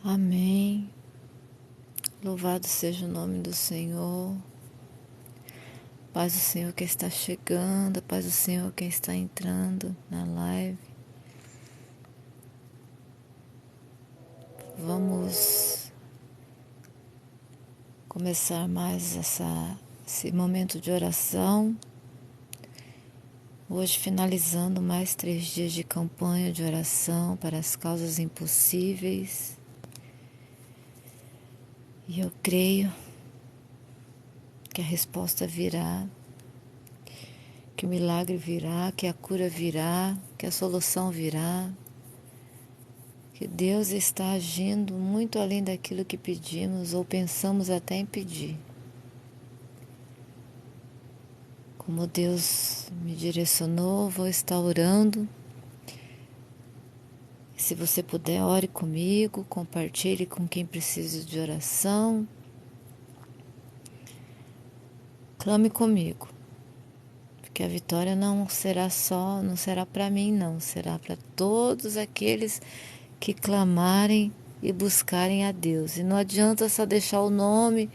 Amém. Louvado seja o nome do Senhor. Paz do Senhor que está chegando, paz do Senhor que está entrando na live. Vamos começar mais esse momento de oração. Hoje finalizando mais 3 dias de campanha de oração para as causas impossíveis. E eu creio que a resposta virá, que o milagre virá, que a cura virá, que a solução virá, que Deus está agindo muito além daquilo que pedimos ou pensamos até em pedir. Como Deus me direcionou, vou estar orando. Se você puder, ore comigo, compartilhe com quem precisa de oração. Clame comigo, porque a vitória não será para mim não, será para todos aqueles que clamarem e buscarem a Deus. E não adianta só deixar o nome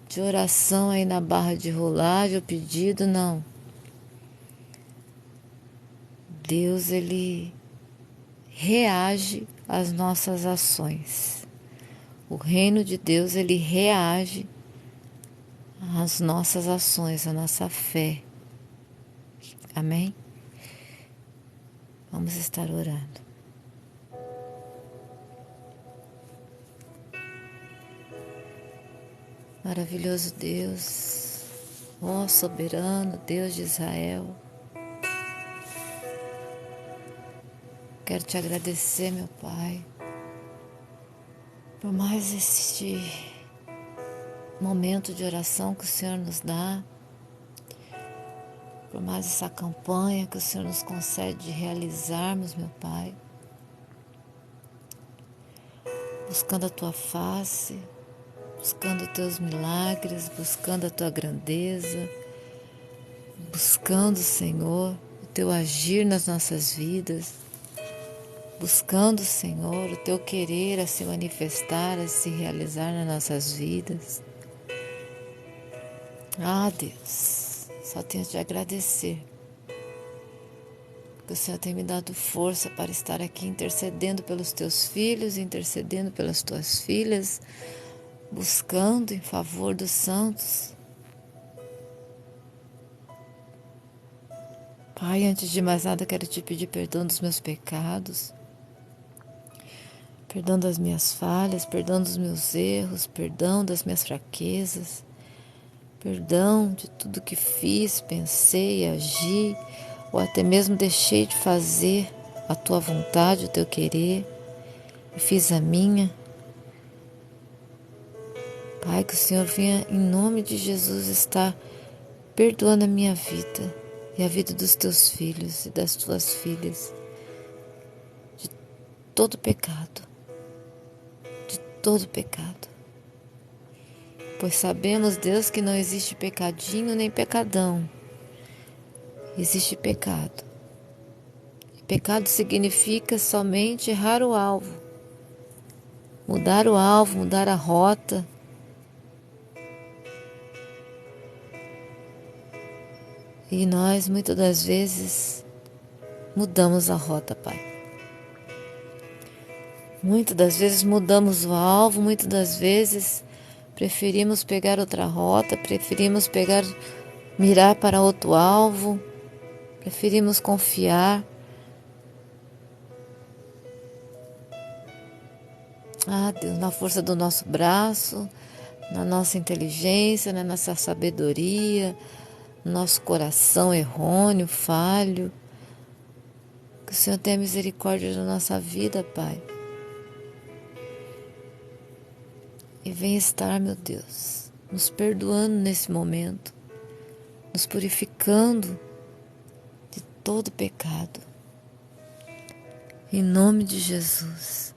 de oração aí na barra de rolagem, o pedido, não. Deus, Ele reage às nossas ações. O reino de Deus, Ele reage às nossas ações, à nossa fé. Amém? Vamos estar orando. Maravilhoso Deus, ó soberano Deus de Israel, quero te agradecer, meu Pai, por mais este momento de oração que o Senhor nos dá, por mais essa campanha que o Senhor nos concede de realizarmos, meu Pai, buscando a Tua face, buscando os Teus milagres, buscando a Tua grandeza, buscando, Senhor, o Teu agir nas nossas vidas, buscando, Senhor, o Teu querer a se manifestar, a se realizar nas nossas vidas. Ah, Deus, só tenho a te agradecer, porque o Senhor tem me dado força para estar aqui intercedendo pelos Teus filhos, intercedendo pelas Tuas filhas, buscando em favor dos santos. Pai, antes de mais nada, quero te pedir perdão dos meus pecados, perdão das minhas falhas, perdão dos meus erros, perdão das minhas fraquezas, perdão de tudo que fiz, pensei, agi, ou até mesmo deixei de fazer a Tua vontade, o Teu querer, e fiz a minha. Pai, que o Senhor venha, em nome de Jesus, estar perdoando a minha vida e a vida dos Teus filhos e das Tuas filhas, de todo pecado, de todo pecado. Pois sabemos, Deus, que não existe pecadinho nem pecadão, existe pecado. E pecado significa somente errar o alvo, mudar a rota. E nós, muitas das vezes, mudamos a rota, Pai. Muitas das vezes mudamos o alvo, muitas das vezes preferimos pegar outra rota, preferimos mirar para outro alvo, preferimos confiar. Ah, Deus, na força do nosso braço, na nossa inteligência, na nossa sabedoria, no nosso coração errôneo, falho. Que o Senhor tenha misericórdia da nossa vida, Pai. E venha estar, meu Deus, nos perdoando nesse momento, nos purificando de todo pecado. Em nome de Jesus,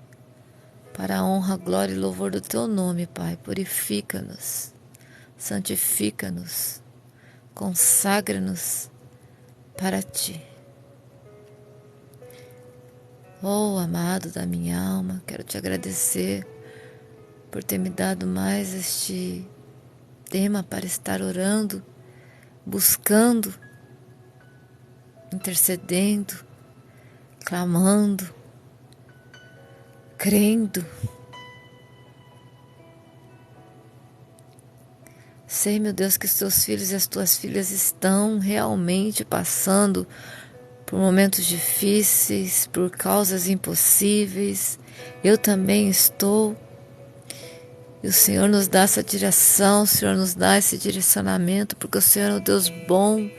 para a honra, glória e louvor do Teu nome, Pai, purifica-nos, santifica-nos, consagra-nos para Ti. Oh, amado da minha alma, quero Te agradecer por ter me dado mais este tema para estar orando, buscando, intercedendo, clamando, crendo. Sei, meu Deus, que os teus filhos e as tuas filhas estão realmente passando por momentos difíceis, por causas impossíveis. Eu também estou. E o Senhor nos dá essa direção, o Senhor nos dá esse direcionamento, porque o Senhor é um Deus bom,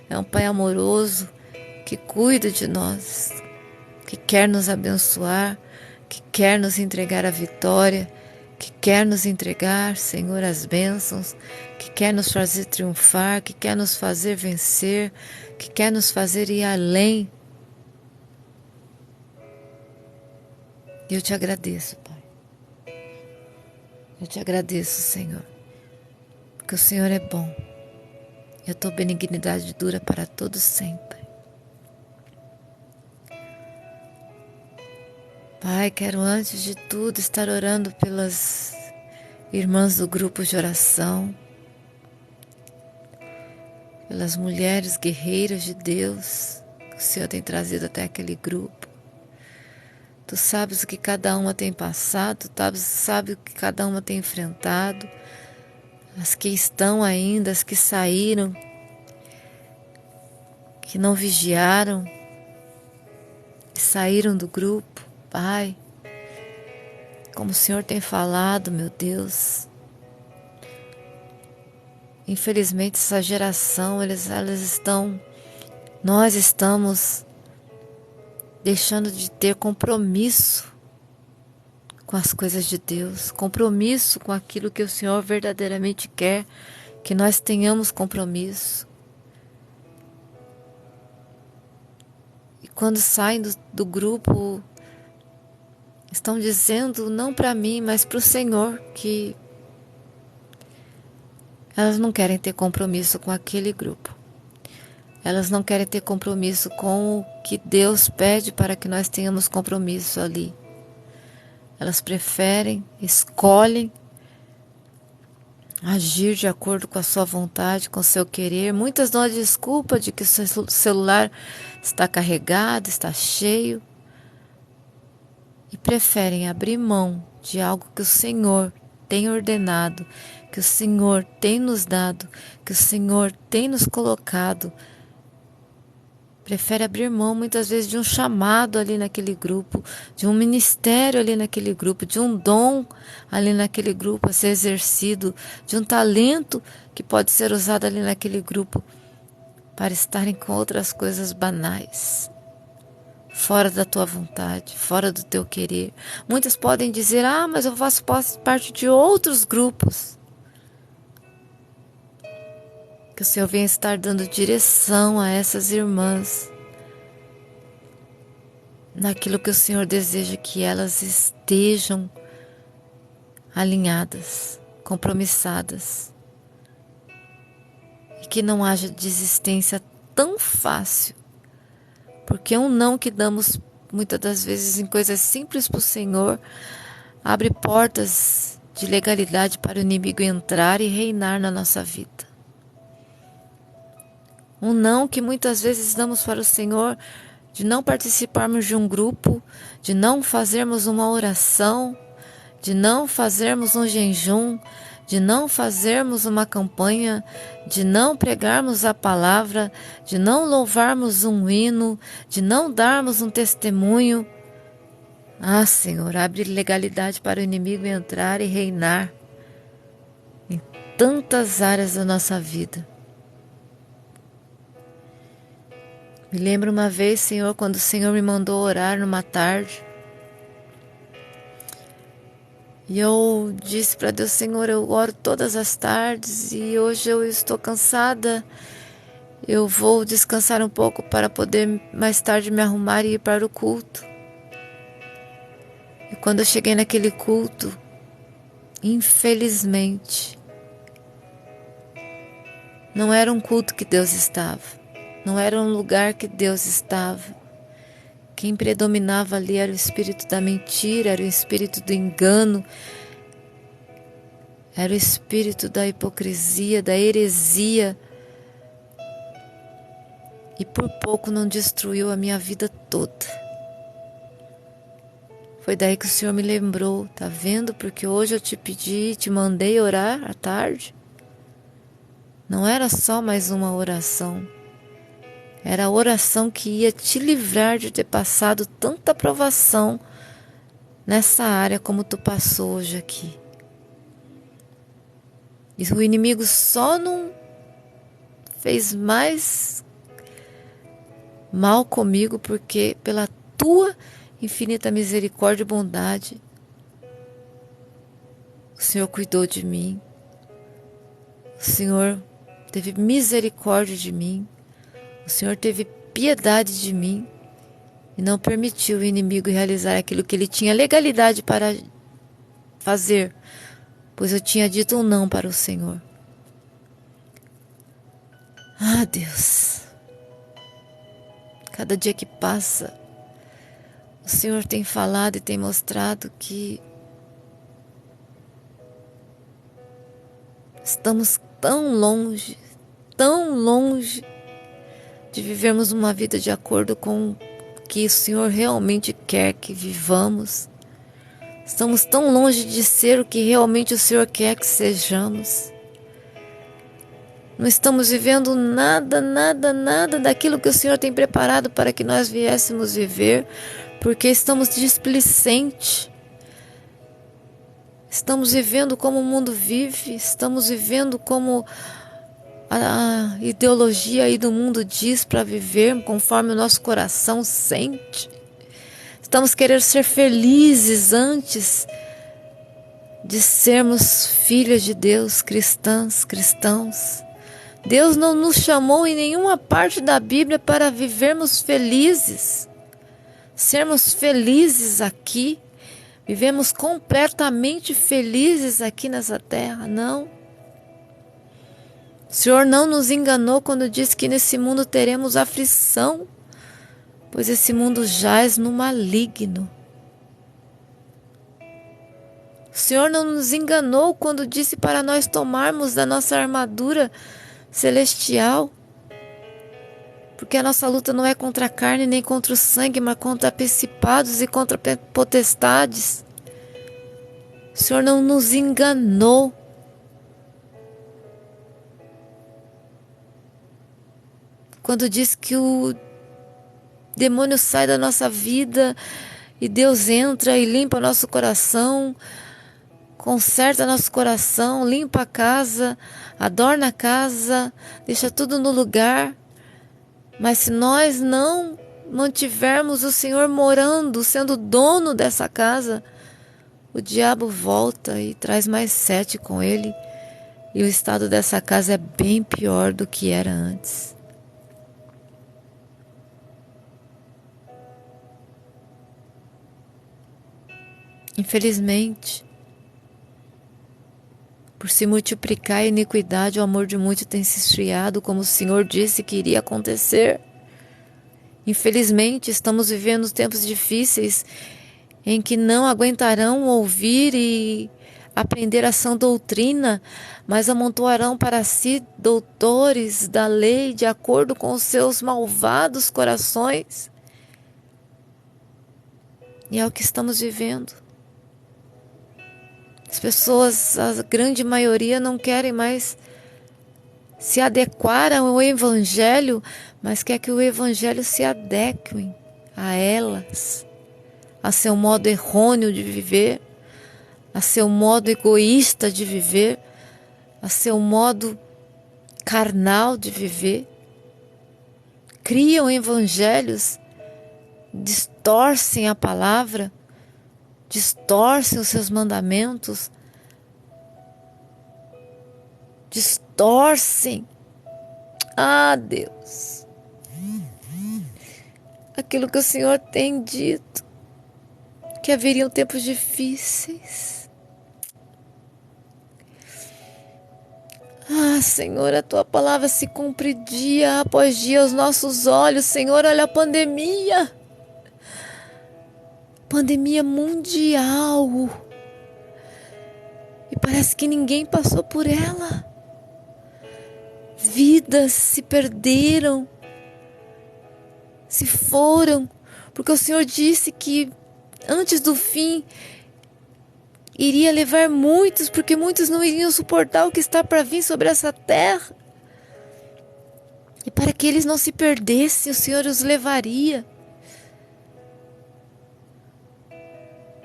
é um Pai amoroso, que cuida de nós, que quer nos abençoar, que quer nos entregar a vitória, que quer nos entregar, Senhor, as bênçãos, que quer nos fazer triunfar, que quer nos fazer vencer, que quer nos fazer ir além. E eu te agradeço, Pai. Eu te agradeço, Senhor, porque o Senhor é bom e a tua benignidade dura para todos sempre. Pai, quero antes de tudo estar orando pelas irmãs do grupo de oração, pelas mulheres guerreiras de Deus que o Senhor tem trazido até aquele grupo. Tu sabes o que cada uma tem passado, tu sabes o que cada uma tem enfrentado, as que estão ainda, as que saíram, que não vigiaram, que saíram do grupo. Pai, como o Senhor tem falado, meu Deus, infelizmente essa geração, nós estamos deixando de ter compromisso com as coisas de Deus, compromisso com aquilo que o Senhor verdadeiramente quer, que nós tenhamos compromisso. E quando saem do grupo, estão dizendo, não para mim, mas para o Senhor, que elas não querem ter compromisso com aquele grupo. Elas não querem ter compromisso com o que Deus pede para que nós tenhamos compromisso ali. Elas preferem, escolhem agir de acordo com a sua vontade, com o seu querer. Muitas dão a desculpa de que o seu celular está carregado, está cheio. E preferem abrir mão de algo que o Senhor tem ordenado, que o Senhor tem nos dado, que o Senhor tem nos colocado. Prefere abrir mão muitas vezes de um chamado ali naquele grupo, de um ministério ali naquele grupo, de um dom ali naquele grupo a ser exercido, de um talento que pode ser usado ali naquele grupo, para estarem com outras coisas banais, fora da tua vontade, fora do teu querer. Muitas podem dizer, mas eu faço parte de outros grupos. Que o Senhor venha estar dando direção a essas irmãs, naquilo que o Senhor deseja que elas estejam alinhadas, compromissadas, e que não haja desistência tão fácil, porque um não que damos muitas das vezes em coisas simples para o Senhor abre portas de legalidade para o inimigo entrar e reinar na nossa vida. Um não que muitas vezes damos para o Senhor de não participarmos de um grupo, de não fazermos uma oração, de não fazermos um jejum, de não fazermos uma campanha, de não pregarmos a palavra, de não louvarmos um hino, de não darmos um testemunho. Senhor, abre legalidade para o inimigo entrar e reinar em tantas áreas da nossa vida. Me lembro uma vez, Senhor, quando o Senhor me mandou orar numa tarde. E eu disse para Deus, Senhor, eu oro todas as tardes e hoje eu estou cansada. Eu vou descansar um pouco para poder mais tarde me arrumar e ir para o culto. E quando eu cheguei naquele culto, infelizmente, não era um culto que Deus estava. Não era um lugar que Deus estava. Quem predominava ali era o espírito da mentira, era o espírito do engano, Era o espírito da hipocrisia, da heresia. E por pouco não destruiu a minha vida toda. Foi daí que o Senhor me lembrou, tá vendo? Porque hoje eu te pedi, te mandei orar à tarde. Não era só mais uma oração. Era a oração que ia te livrar de ter passado tanta provação nessa área como tu passou hoje aqui. E o inimigo só não fez mais mal comigo porque pela tua infinita misericórdia e bondade o Senhor cuidou de mim. O Senhor teve misericórdia de mim. O Senhor teve piedade de mim e não permitiu o inimigo realizar aquilo que ele tinha legalidade para fazer, pois eu tinha dito um não para o Senhor. Ah, Deus, cada dia que passa, o Senhor tem falado e tem mostrado que estamos tão longe de vivermos uma vida de acordo com o que o Senhor realmente quer que vivamos. Estamos tão longe de ser o que realmente o Senhor quer que sejamos. Não estamos vivendo nada daquilo que o Senhor tem preparado para que nós viéssemos viver, porque estamos displicentes. Estamos vivendo como o mundo vive, estamos vivendo como a ideologia aí do mundo diz para viver, conforme o nosso coração sente. Estamos querendo ser felizes antes de sermos filhas de Deus, cristãos. Deus não nos chamou em nenhuma parte da Bíblia para vivermos felizes, sermos felizes aqui, vivemos completamente felizes aqui nessa terra, não. O Senhor não nos enganou quando disse que nesse mundo teremos aflição, pois esse mundo jaz no maligno. O Senhor não nos enganou quando disse para nós tomarmos da nossa armadura celestial, porque a nossa luta não é contra a carne nem contra o sangue, mas contra principados e contra potestades. O Senhor não nos enganou. Quando diz que o demônio sai da nossa vida e Deus entra e limpa nosso coração, conserta nosso coração, limpa a casa, adorna a casa, deixa tudo no lugar. Mas se nós não mantivermos o Senhor morando, sendo dono dessa casa, o diabo volta e traz mais 7 com ele. E o estado dessa casa é bem pior do que era antes. Infelizmente, por se multiplicar a iniquidade, o amor de muitos tem se esfriado, como o Senhor disse que iria acontecer. Infelizmente, estamos vivendo tempos difíceis em que não aguentarão ouvir e aprender a sã doutrina, mas amontoarão para si doutores da lei de acordo com os seus malvados corações. E é o que estamos vivendo. As pessoas, a grande maioria, não querem mais se adequar ao Evangelho, mas quer que o Evangelho se adeque a elas, a seu modo errôneo de viver, a seu modo egoísta de viver, a seu modo carnal de viver. Criam evangelhos, distorcem a palavra, distorcem os seus mandamentos, distorcem, Deus, aquilo que o Senhor tem dito, que haveriam tempos difíceis. Senhor, a Tua palavra se cumpre dia após dia aos nossos olhos. Senhor, olha a pandemia mundial. E parece que ninguém passou por ela. Vidas se perderam, se foram, porque o Senhor disse que antes do fim iria levar muitos, porque muitos não iriam suportar o que está para vir sobre essa terra. E para que eles não se perdessem, o Senhor os levaria.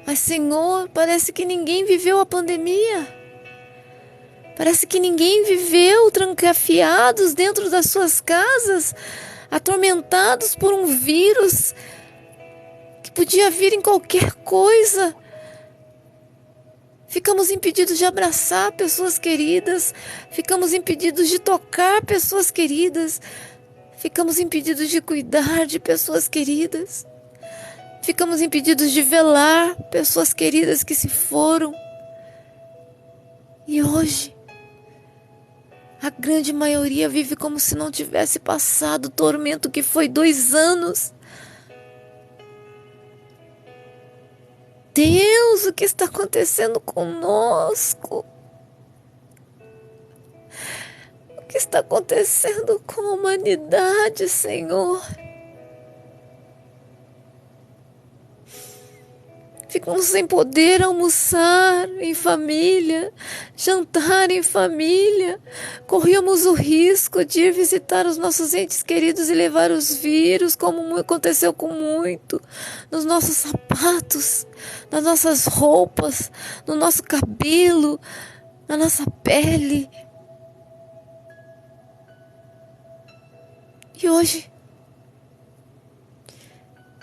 Mas, Senhor, parece que ninguém viveu a pandemia. Parece que ninguém viveu trancafiados dentro das suas casas, atormentados por um vírus que podia vir em qualquer coisa. Ficamos impedidos de abraçar pessoas queridas, ficamos impedidos de tocar pessoas queridas, ficamos impedidos de cuidar de pessoas queridas, ficamos impedidos de velar pessoas queridas que se foram. E hoje, a grande maioria vive como se não tivesse passado o tormento que foi 2 anos. Deus, o que está acontecendo conosco? O que está acontecendo com a humanidade, Senhor? Ficamos sem poder almoçar em família, jantar em família. Corríamos o risco de ir visitar os nossos entes queridos e levar os vírus, como aconteceu com muito, nos nossos sapatos, nas nossas roupas, no nosso cabelo, na nossa pele. E hoje,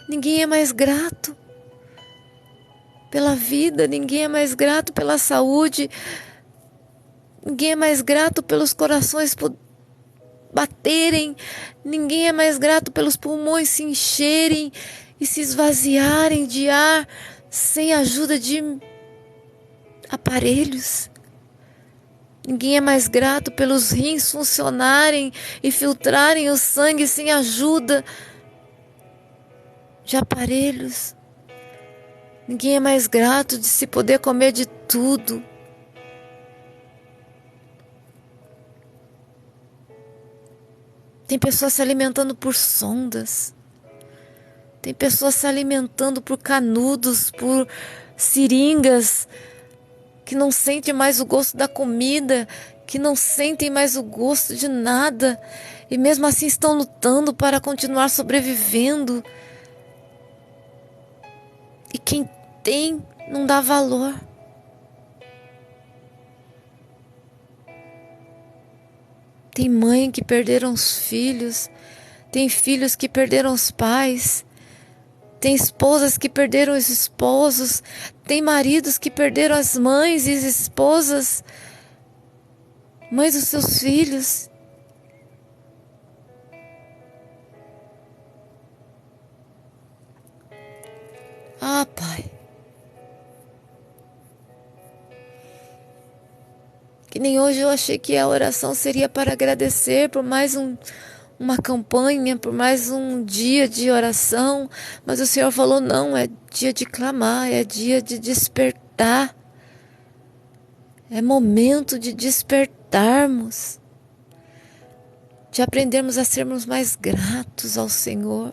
ninguém é mais grato pela vida, ninguém é mais grato pela saúde, ninguém é mais grato pelos corações baterem, ninguém é mais grato pelos pulmões se encherem e se esvaziarem de ar sem ajuda de aparelhos. Ninguém é mais grato pelos rins funcionarem e filtrarem o sangue sem ajuda de aparelhos. Ninguém é mais grato de se poder comer de tudo. Tem pessoas se alimentando por sondas. Tem pessoas se alimentando por canudos, por seringas, que não sentem mais o gosto da comida, que não sentem mais o gosto de nada, e mesmo assim estão lutando para continuar sobrevivendo. E quem tem não dá valor. Tem mãe que perderam os filhos, tem filhos que perderam os pais, tem esposas que perderam os esposos, tem maridos que perderam as mães e as esposas, mães dos seus filhos. Ah, Pai, que nem hoje eu achei que a oração seria para agradecer por mais uma campanha, por mais um dia de oração, mas o Senhor falou, não, é dia de clamar, é dia de despertar, é momento de despertarmos, de aprendermos a sermos mais gratos ao Senhor,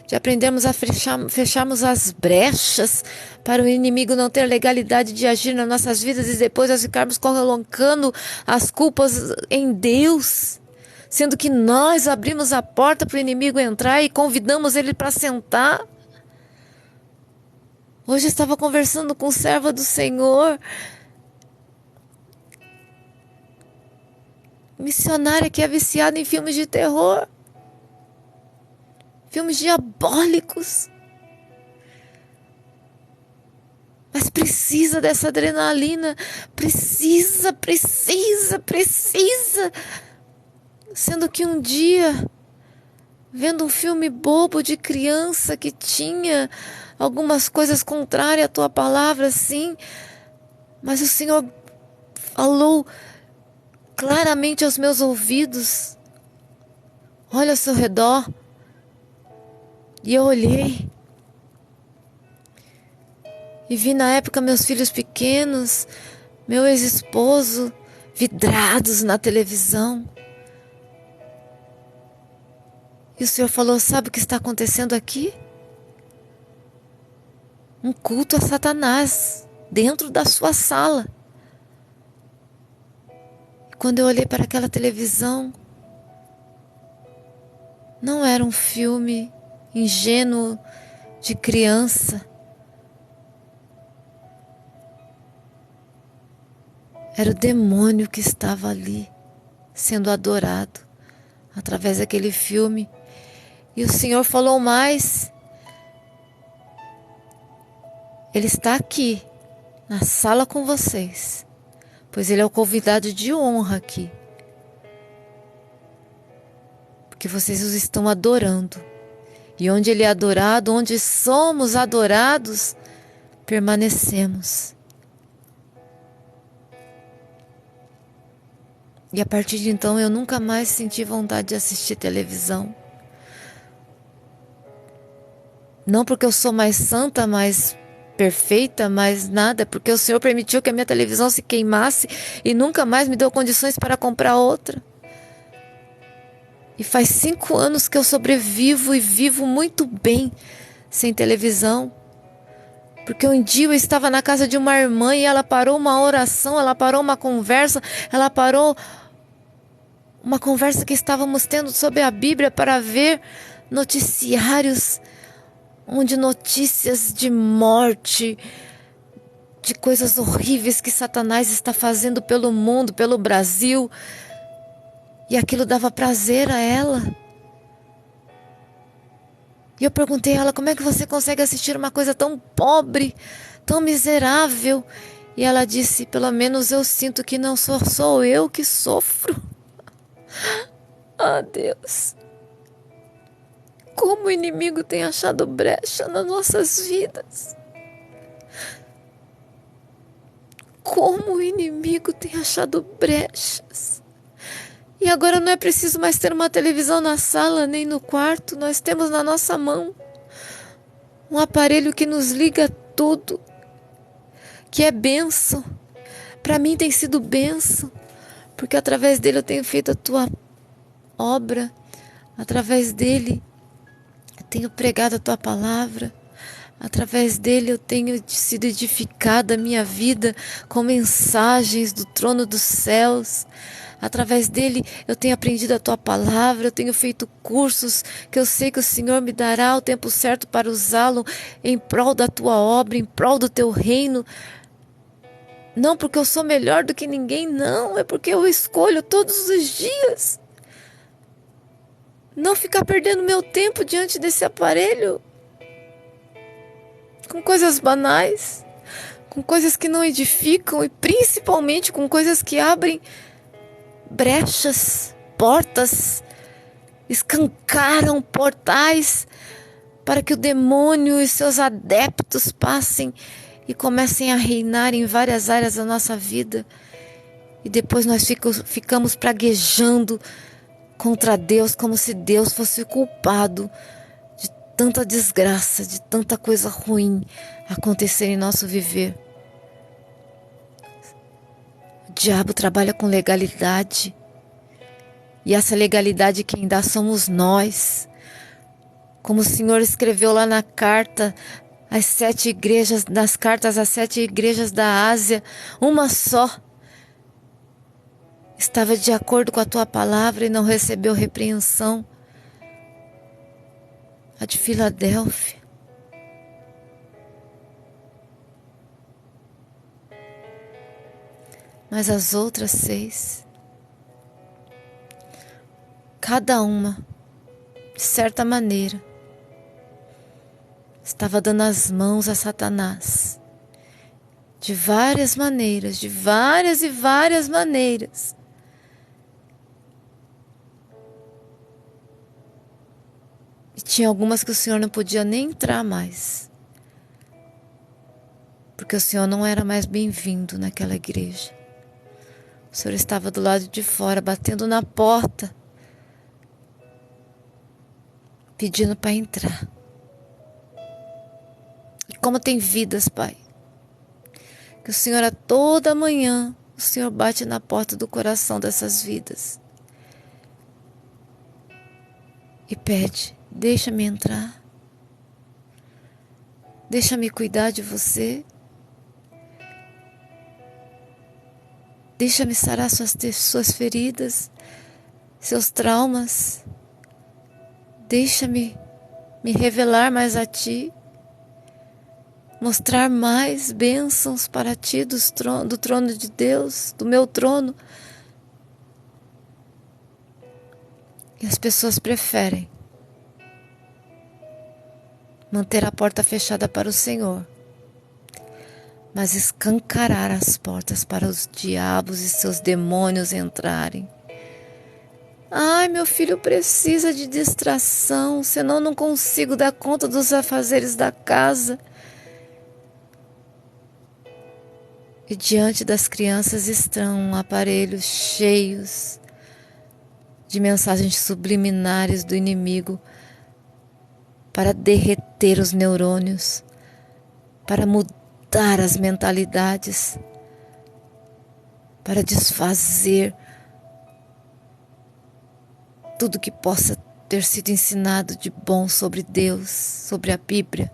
de aprendermos a fecharmos as brechas para o inimigo não ter legalidade de agir nas nossas vidas e depois nós ficarmos colocando as culpas em Deus, sendo que nós abrimos a porta para o inimigo entrar e convidamos ele para sentar. Hoje eu estava conversando com serva do Senhor, missionária que é viciada em filmes de terror, filmes diabólicos, mas precisa dessa adrenalina, precisa, sendo que um dia, vendo um filme bobo de criança que tinha algumas coisas contrárias à tua palavra, sim, mas o Senhor falou claramente aos meus ouvidos, olha ao seu redor. E eu olhei e vi na época meus filhos pequenos, meu ex-esposo, vidrados na televisão. E o Senhor falou: sabe o que está acontecendo aqui? Um culto a Satanás dentro da sua sala. E quando eu olhei para aquela televisão, não era um filme ingênuo de criança. Era o demônio que estava ali, sendo adorado através daquele filme. E o Senhor falou mais: Ele está aqui, na sala com vocês, pois Ele é o convidado de honra aqui. Porque vocês os estão adorando. E onde Ele é adorado, onde somos adorados, permanecemos. E a partir de então eu nunca mais senti vontade de assistir televisão. Não porque eu sou mais santa, mais perfeita, mais nada, porque o Senhor permitiu que a minha televisão se queimasse e nunca mais me deu condições para comprar outra. E faz 5 anos que eu sobrevivo e vivo muito bem sem televisão. Porque um dia eu estava na casa de uma irmã e ela parou uma oração, ela parou uma conversa, ela parou uma conversa que estávamos tendo sobre a Bíblia para ver noticiários onde notícias de morte, de coisas horríveis que Satanás está fazendo pelo mundo, pelo Brasil. E aquilo dava prazer a ela. E eu perguntei a ela: como é que você consegue assistir uma coisa tão pobre, tão miserável? E ela disse: pelo menos eu sinto que não sou eu que sofro. Ah, Deus, como o inimigo tem achado brecha nas nossas vidas. Como o inimigo tem achado brechas. E agora não é preciso mais ter uma televisão na sala nem no quarto. Nós temos na nossa mão um aparelho que nos liga a tudo, que é bênção. Para mim tem sido bênção, porque através dele eu tenho feito a tua obra. Através dele eu tenho pregado a tua palavra. Através dele eu tenho sido edificada a minha vida com mensagens do trono dos céus. Através dele eu tenho aprendido a tua palavra, eu tenho feito cursos que eu sei que o Senhor me dará o tempo certo para usá-lo em prol da tua obra, em prol do teu reino. Não porque eu sou melhor do que ninguém, não, é porque eu escolho todos os dias não ficar perdendo meu tempo diante desse aparelho com coisas banais, com coisas que não edificam e principalmente com coisas que abrem brechas, portas, escancaram portais para que o demônio e seus adeptos passem e comecem a reinar em várias áreas da nossa vida. E depois nós ficamos praguejando contra Deus, como se Deus fosse culpado de tanta desgraça, de tanta coisa ruim acontecer em nosso viver. O diabo trabalha com legalidade. E essa legalidade quem dá somos nós. Como o Senhor escreveu lá na carta, as 7 igrejas, nas cartas às 7 igrejas da Ásia, uma só estava de acordo com a tua palavra e não recebeu repreensão. A de Filadélfia. Mas as outras 6, cada uma, de certa maneira, estava dando as mãos a Satanás. De várias maneiras, de várias e várias maneiras. E tinha algumas que o Senhor não podia nem entrar mais. Porque o Senhor não era mais bem-vindo naquela igreja. O Senhor estava do lado de fora, batendo na porta, pedindo para entrar. E como tem vidas, Pai, Que o Senhor, a toda manhã, o Senhor bate na porta do coração dessas vidas e pede: deixa-me entrar, deixa-me cuidar de você, deixa-me sarar suas feridas, seus traumas, deixa-me me revelar mais a Ti, mostrar mais bênçãos para Ti do trono de Deus, do meu trono. E as pessoas preferem manter a porta fechada para o Senhor, mas escancarar as portas para os diabos e seus demônios entrarem. Ai, meu filho precisa de distração, senão não consigo dar conta dos afazeres da casa. E diante das crianças estão aparelhos cheios de mensagens subliminares do inimigo para derreter os neurônios, para mudar as mentalidades, para desfazer tudo que possa ter sido ensinado de bom sobre Deus, sobre a Bíblia.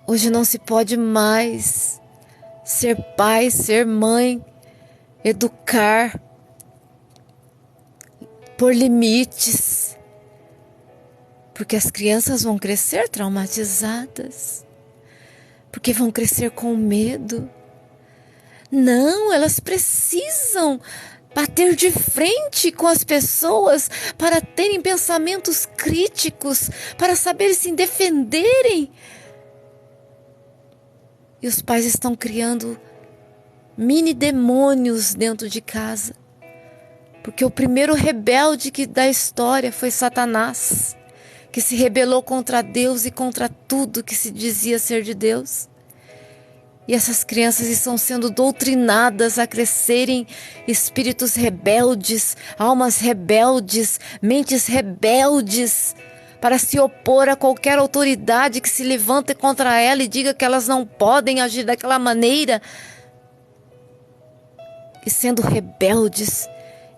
Hoje não se pode mais ser pai, ser mãe, educar por limites, porque as crianças vão crescer traumatizadas, porque vão crescer com medo. Não, elas precisam bater de frente com as pessoas para terem pensamentos críticos, para saberem se defenderem. E os pais estão criando mini demônios dentro de casa, porque o primeiro rebelde da história foi Satanás, que se rebelou contra Deus e contra tudo que se dizia ser de Deus. E essas crianças estão sendo doutrinadas a crescerem espíritos rebeldes, almas rebeldes, mentes rebeldes, para se opor a qualquer autoridade que se levante contra ela e diga que elas não podem agir daquela maneira. E sendo rebeldes,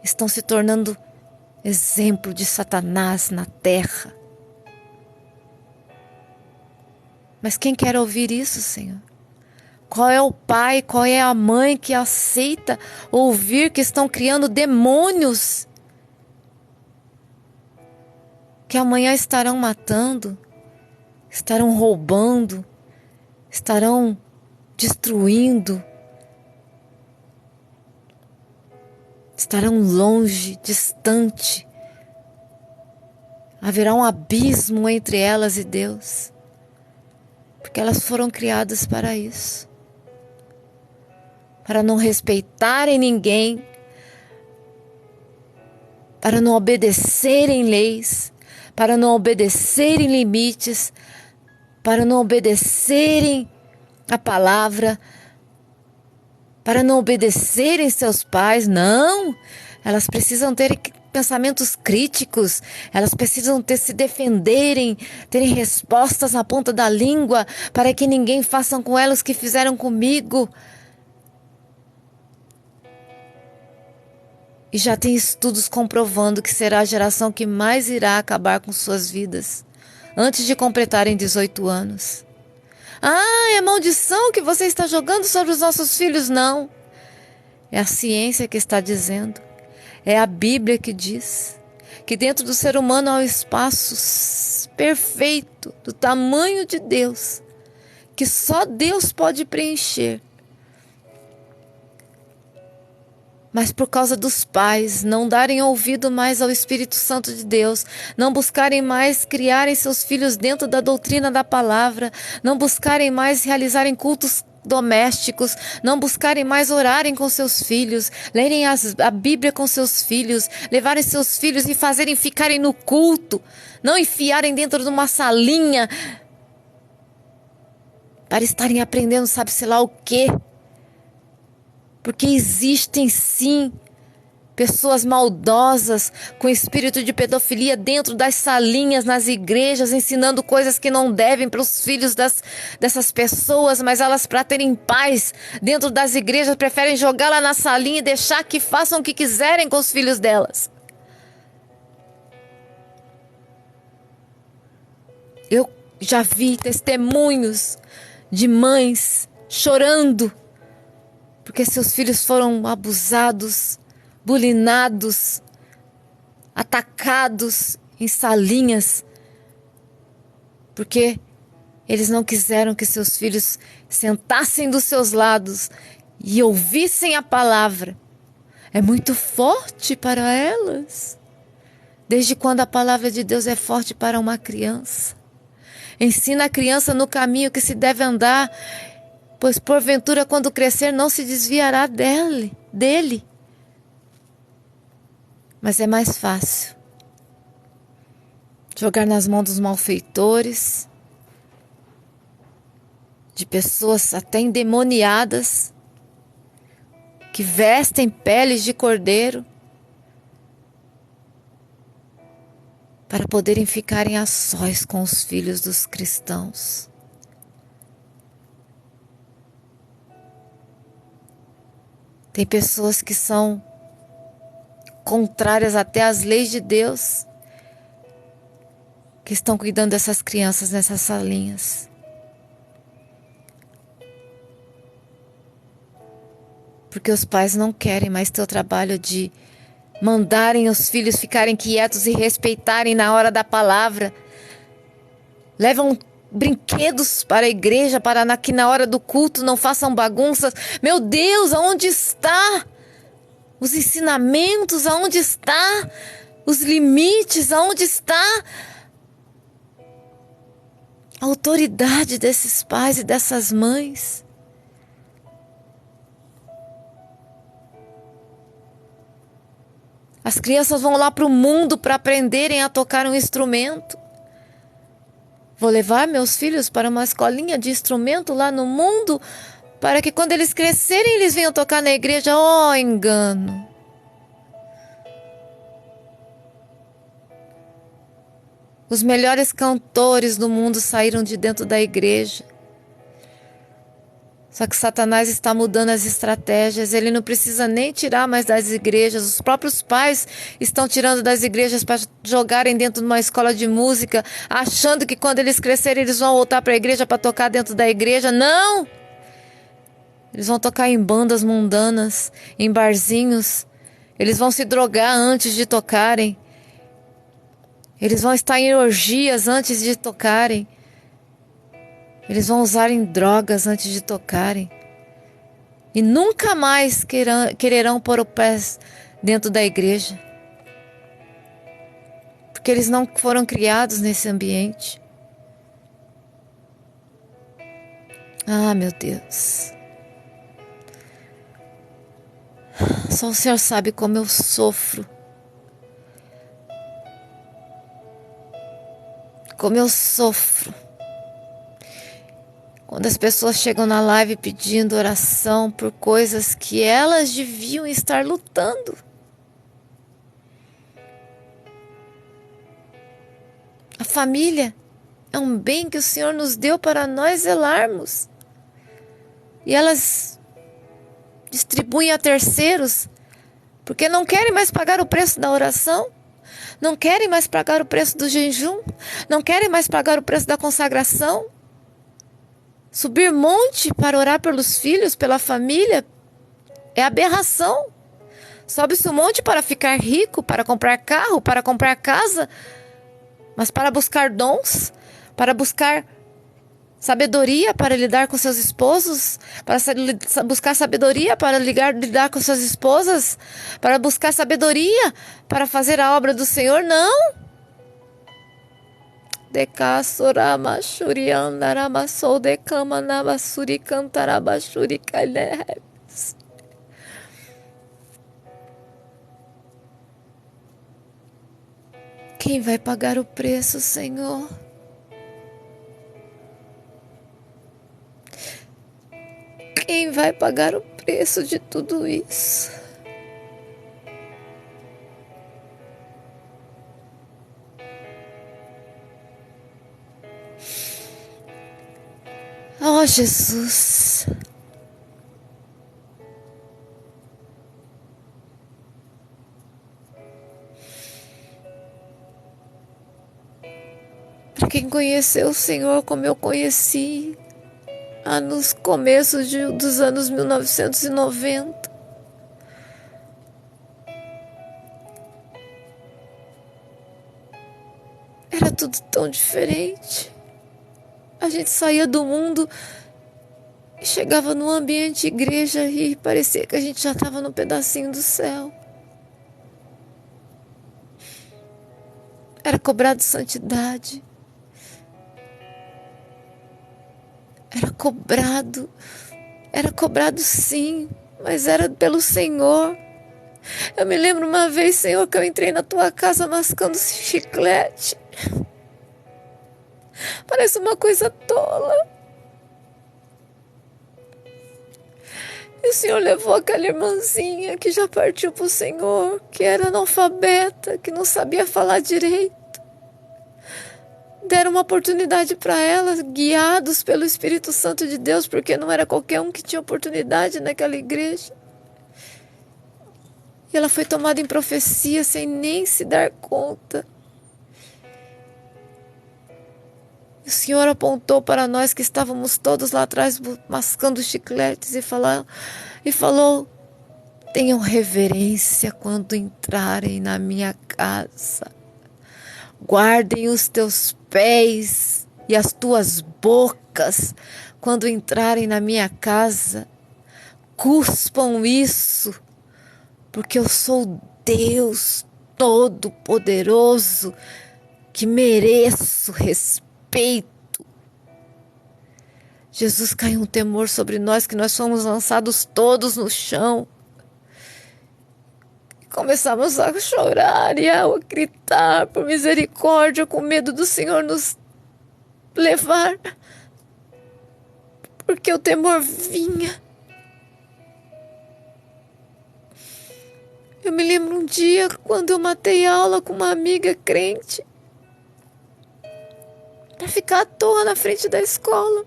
estão se tornando exemplo de Satanás na terra. Mas quem quer ouvir isso, Senhor? Qual é o pai, qual é a mãe que aceita ouvir que estão criando demônios que amanhã estarão matando, estarão roubando, estarão destruindo, estarão longe, distante. Haverá um abismo entre elas e Deus, porque elas foram criadas para isso, para não respeitarem ninguém, para não obedecerem leis, para não obedecerem limites, para não obedecerem a palavra, para não obedecerem seus pais. Não, elas precisam ter pensamentos críticos, elas precisam se defenderem, terem respostas na ponta da língua, para que ninguém faça com elas o que fizeram comigo. E já tem estudos comprovando que será a geração que mais irá acabar com suas vidas antes de completarem 18 anos. Ah, é maldição que você está jogando sobre os nossos filhos? Não. É a ciência que está dizendo. É a Bíblia que diz que dentro do ser humano há um espaço perfeito, do tamanho de Deus, que só Deus pode preencher. Mas por causa dos pais não darem ouvido mais ao Espírito Santo de Deus, não buscarem mais criarem seus filhos dentro da doutrina da palavra, não buscarem mais realizarem cultos domésticos, não buscarem mais orarem com seus filhos, lerem a Bíblia com seus filhos, levarem seus filhos e fazerem ficarem no culto, não enfiarem dentro de uma salinha para estarem aprendendo sabe-se lá o quê. Porque existem sim Pessoas maldosas com espírito de pedofilia dentro das salinhas, nas igrejas, ensinando coisas que não devem para os filhos dessas pessoas, mas elas, para terem paz dentro das igrejas, preferem jogá-la na salinha e deixar que façam o que quiserem com os filhos delas. Eu já vi testemunhos de mães chorando porque seus filhos foram abusados, bulinados, atacados em salinhas, porque eles não quiseram que seus filhos sentassem dos seus lados e ouvissem a palavra. É muito forte para elas. Desde quando a palavra de Deus é forte para uma criança? Ensina a criança no caminho que se deve andar, pois porventura quando crescer não se desviará dele. Mas é mais fácil jogar nas mãos dos malfeitores, de pessoas até endemoniadas, que vestem peles de cordeiro, para poderem ficarem a sós com os filhos dos cristãos. Tem pessoas que são contrárias até às leis de Deus, que estão cuidando dessas crianças nessas salinhas. Porque os pais não querem mais ter o trabalho de mandarem os filhos ficarem quietos e respeitarem na hora da palavra. Levam brinquedos para a igreja para que na hora do culto não façam bagunças. Meu Deus, aonde está os ensinamentos? Aonde está os limites? Aonde está a autoridade desses pais e dessas mães? As crianças vão lá para o mundo para aprenderem a tocar um instrumento. Vou levar meus filhos para uma escolinha de instrumento lá no mundo, para que quando eles crescerem, eles venham tocar na igreja. Oh, engano! Os melhores cantores do mundo saíram de dentro da igreja. Só que Satanás está mudando as estratégias. Ele não precisa nem tirar mais das igrejas. Os próprios pais estão tirando das igrejas para jogarem dentro de uma escola de música, achando que quando eles crescerem eles vão voltar para a igreja para tocar dentro da igreja. Não! Eles vão tocar em bandas mundanas, em barzinhos. Eles vão se drogar antes de tocarem. Eles vão estar em orgias antes de tocarem. Eles vão usarem drogas antes de tocarem. E nunca mais quererão pôr o pé dentro da igreja. Porque eles não foram criados nesse ambiente. Ah, meu Deus. Só o Senhor sabe como eu sofro. Como eu sofro. Quando as pessoas chegam na live pedindo oração por coisas que elas deviam estar lutando. A família é um bem que o Senhor nos deu para nós zelarmos. E elas distribuem a terceiros, porque não querem mais pagar o preço da oração, não querem mais pagar o preço do jejum, não querem mais pagar o preço da consagração. Subir monte para orar pelos filhos, pela família, é aberração. Sobe-se o monte para ficar rico, para comprar carro, para comprar casa, mas para buscar dons, para buscar sabedoria para lidar com seus esposos, para buscar sabedoria para lidar com suas esposas, para buscar sabedoria para fazer a obra do Senhor, não. Quem vai pagar o preço, Senhor? Quem vai pagar o preço de tudo isso? Ó Jesus, para quem conheceu o Senhor como eu conheci, nos começos dos anos 1990, era tudo tão diferente. A gente saía do mundo e chegava no ambiente igreja e parecia que a gente já estava num pedacinho do céu. Era cobrado santidade. Era cobrado sim, mas era pelo Senhor. Eu me lembro uma vez, Senhor, que eu entrei na tua casa mascando chiclete. Parece uma coisa tola. E o Senhor levou aquela irmãzinha que já partiu para o Senhor, que era analfabeta, que não sabia falar direito. Deram uma oportunidade para ela, guiados pelo Espírito Santo de Deus, porque não era qualquer um que tinha oportunidade naquela igreja. E ela foi tomada em profecia sem nem se dar conta. E o Senhor apontou para nós que estávamos todos lá atrás mascando chicletes e falou: tenham reverência quando entrarem na minha casa. Guardem os teus pés e as tuas bocas quando entrarem na minha casa. Cuspam isso, porque eu sou Deus Todo-Poderoso que mereço respeito. Jesus, caiu um temor sobre nós, que nós fomos lançados todos no chão. Começamos a chorar e a gritar por misericórdia, com medo do Senhor nos levar, porque o temor vinha. Eu me lembro um dia quando eu matei aula com uma amiga crente para ficar à toa na frente da escola.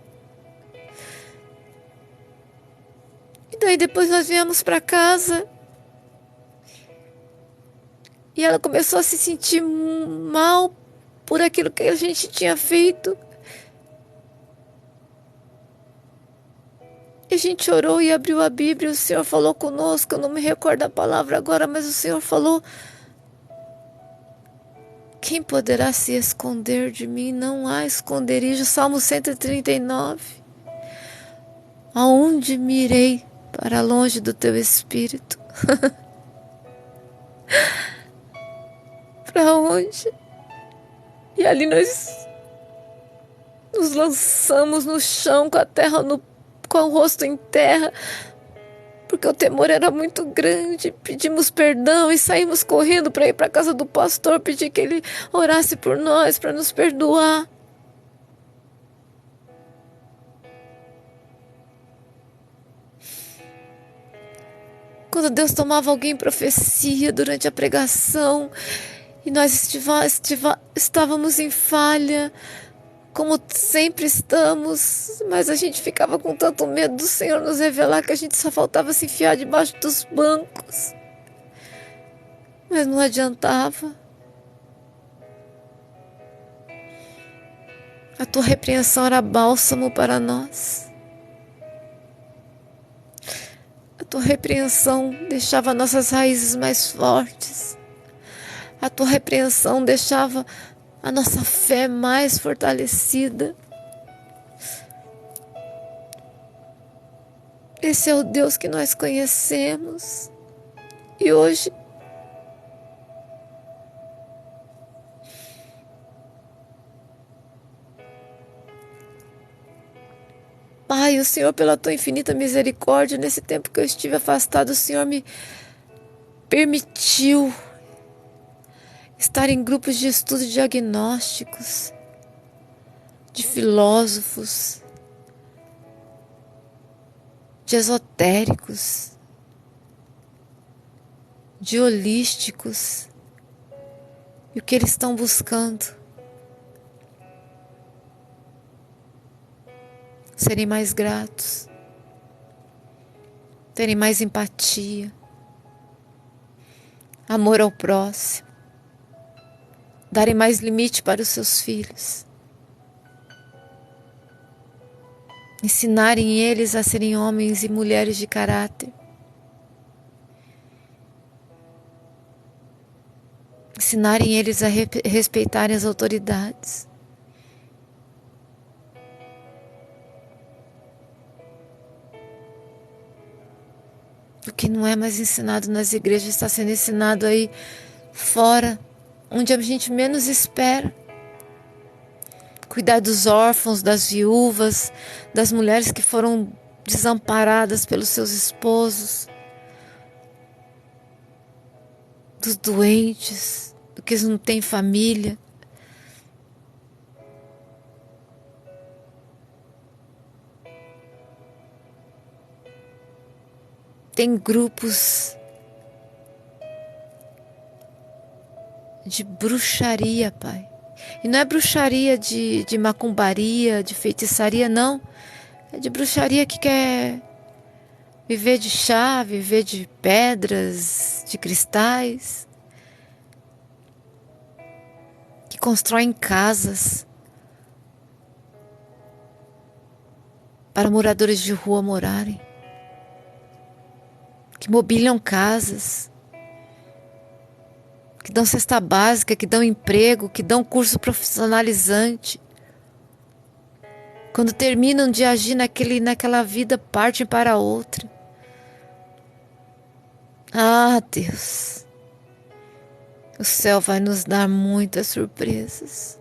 E daí depois nós viemos para casa. E ela começou a se sentir mal por aquilo que a gente tinha feito. E a gente orou e abriu a Bíblia. O Senhor falou conosco. Eu não me recordo a palavra agora, mas o Senhor falou: quem poderá se esconder de mim? Não há esconderijo. Salmo 139. Aonde me irei para longe do teu Espírito? Para onde? E ali nós nos lançamos no chão com o rosto em terra, porque o temor era muito grande. Pedimos perdão e saímos correndo para ir para a casa do pastor, pedir que ele orasse por nós, para nos perdoar. Quando Deus tomava alguém em profecia durante a pregação, e nós estávamos em falha, como sempre estamos, mas a gente ficava com tanto medo do Senhor nos revelar que a gente só faltava se enfiar debaixo dos bancos. Mas não adiantava. A tua repreensão era bálsamo para nós. A tua repreensão deixava nossas raízes mais fortes. A tua repreensão deixava a nossa fé mais fortalecida. Esse é o Deus que nós conhecemos. E hoje, Pai, o Senhor, pela tua infinita misericórdia, nesse tempo que eu estive afastado, o Senhor me permitiu estar em grupos de estudo diagnósticos, de filósofos, de esotéricos, de holísticos. E o que eles estão buscando? serem mais gratos, terem mais empatia, amor ao próximo, darem mais limite para os seus filhos, ensinarem eles a serem homens e mulheres de caráter, ensinarem eles a respeitarem as autoridades. O que não é mais ensinado nas igrejas está sendo ensinado aí fora, onde a gente menos espera. Cuidar dos órfãos, das viúvas, das mulheres que foram desamparadas pelos seus esposos, dos doentes, do que não têm família. Tem grupos de bruxaria, Pai. E não é bruxaria de macumbaria, de feitiçaria, não. É de bruxaria que quer viver de chá, viver de pedras, de cristais. Que constroem casas para moradores de rua morarem. Que mobiliam casas, que dão cesta básica, que dão emprego, que dão curso profissionalizante. Quando terminam de agir naquela vida, partem para outra. Ah, Deus, o céu vai nos dar muitas surpresas.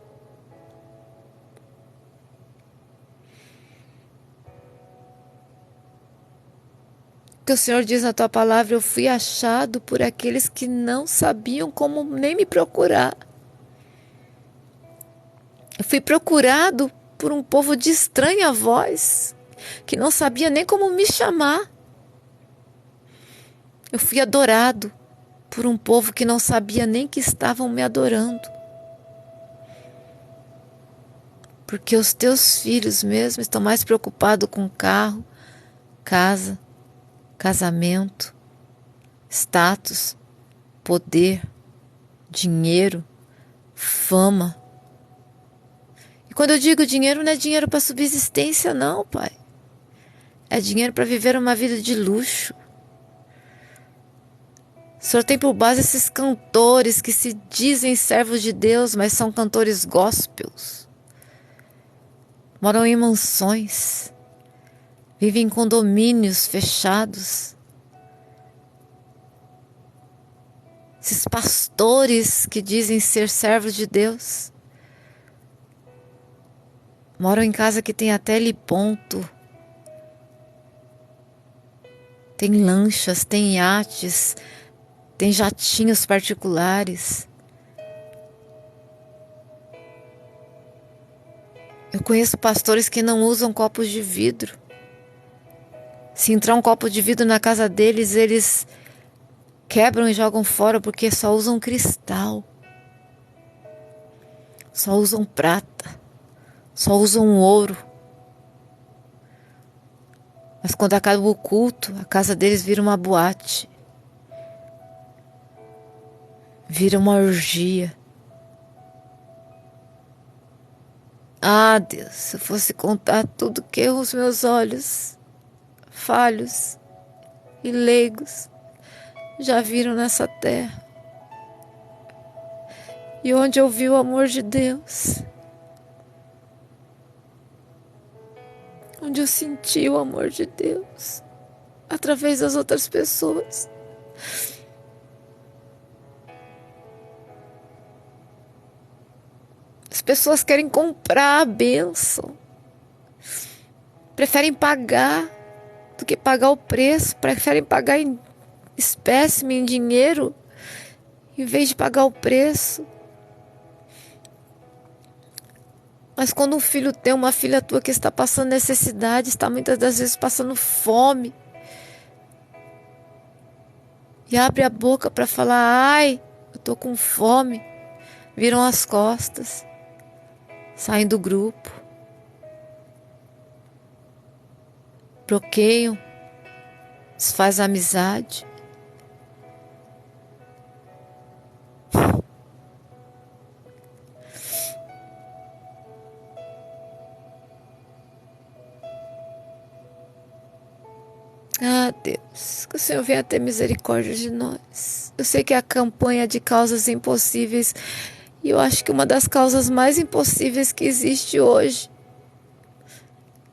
Que o Senhor diz na tua palavra: eu fui achado por aqueles que não sabiam como nem me procurar. Eu fui procurado por um povo de estranha voz, que não sabia nem como me chamar. Eu fui adorado por um povo que não sabia nem que estavam me adorando. Porque os teus filhos mesmo estão mais preocupados com carro, casa, casamento, status, poder, dinheiro, fama. E quando eu digo dinheiro, não é dinheiro para subsistência, não, Pai. É dinheiro para viver uma vida de luxo. O Senhor tem por base esses cantores que se dizem servos de Deus, mas são cantores gospels. Moram em mansões. Vivem em condomínios fechados. Esses pastores que dizem ser servos de Deus moram em casa que tem até heliponto. Tem lanchas, tem iates, tem jatinhos particulares. Eu conheço pastores que não usam copos de vidro. Se entrar um copo de vidro na casa deles, eles quebram e jogam fora porque só usam cristal. Só usam prata. Só usam ouro. Mas quando acaba o culto, a casa deles vira uma boate. Vira uma orgia. Ah, Deus, se eu fosse contar tudo que os meus olhos falhos e leigos já viram nessa terra. E onde eu vi o amor de Deus, onde eu senti o amor de Deus através das outras pessoas. As pessoas querem comprar a bênção, preferem pagar do que pagar o preço, preferem pagar em espécime, em dinheiro, em vez de pagar o preço. Mas quando um filho teu, uma filha tua que está passando necessidade, está muitas das vezes passando fome, e abre a boca para falar: ai, eu estou com fome, viram as costas, saem do grupo. bloqueiam, desfaz a amizade. Ah, Deus, que o Senhor venha ter misericórdia de nós. Eu sei que a campanha de causas impossíveis, e eu acho que uma das causas mais impossíveis que existe hoje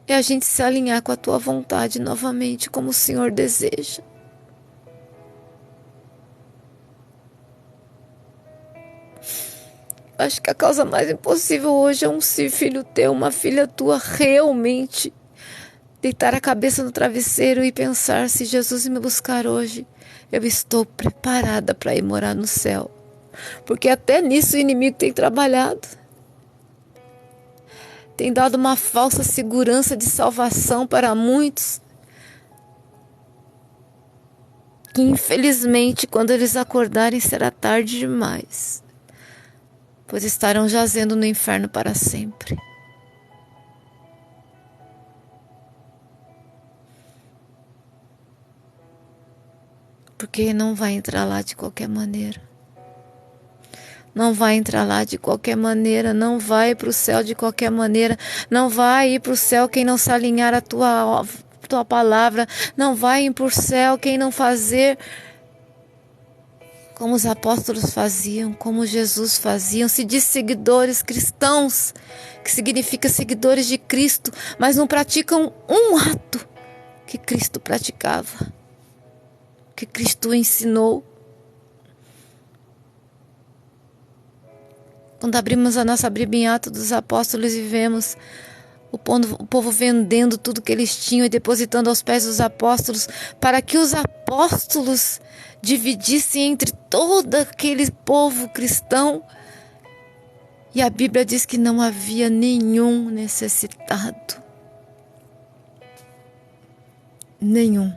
é a gente se alinhar com a Tua vontade novamente, como o Senhor deseja. Eu acho que a causa mais impossível hoje é um filho teu, uma filha tua realmente deitar a cabeça no travesseiro e pensar: se Jesus me buscar hoje, eu estou preparada para ir morar no céu. Porque até nisso o inimigo tem trabalhado. Tem dado uma falsa segurança de salvação para muitos, que infelizmente quando eles acordarem será tarde demais, pois estarão jazendo no inferno para sempre. Porque não vai entrar lá de qualquer maneira. Não vai entrar lá de qualquer maneira, não vai para o céu de qualquer maneira, não vai ir para o céu quem não se alinhar à tua palavra, não vai ir para o céu quem não fazer como os apóstolos faziam, como Jesus fazia. Se diz seguidores cristãos, que significa seguidores de Cristo, mas não praticam um ato que Cristo praticava, que Cristo ensinou. Quando abrimos a nossa Bíblia em Atos dos Apóstolos e vemos o povo vendendo tudo que eles tinham e depositando aos pés dos apóstolos, para que os apóstolos dividissem entre todo aquele povo cristão. E a Bíblia diz que não havia nenhum necessitado. Nenhum.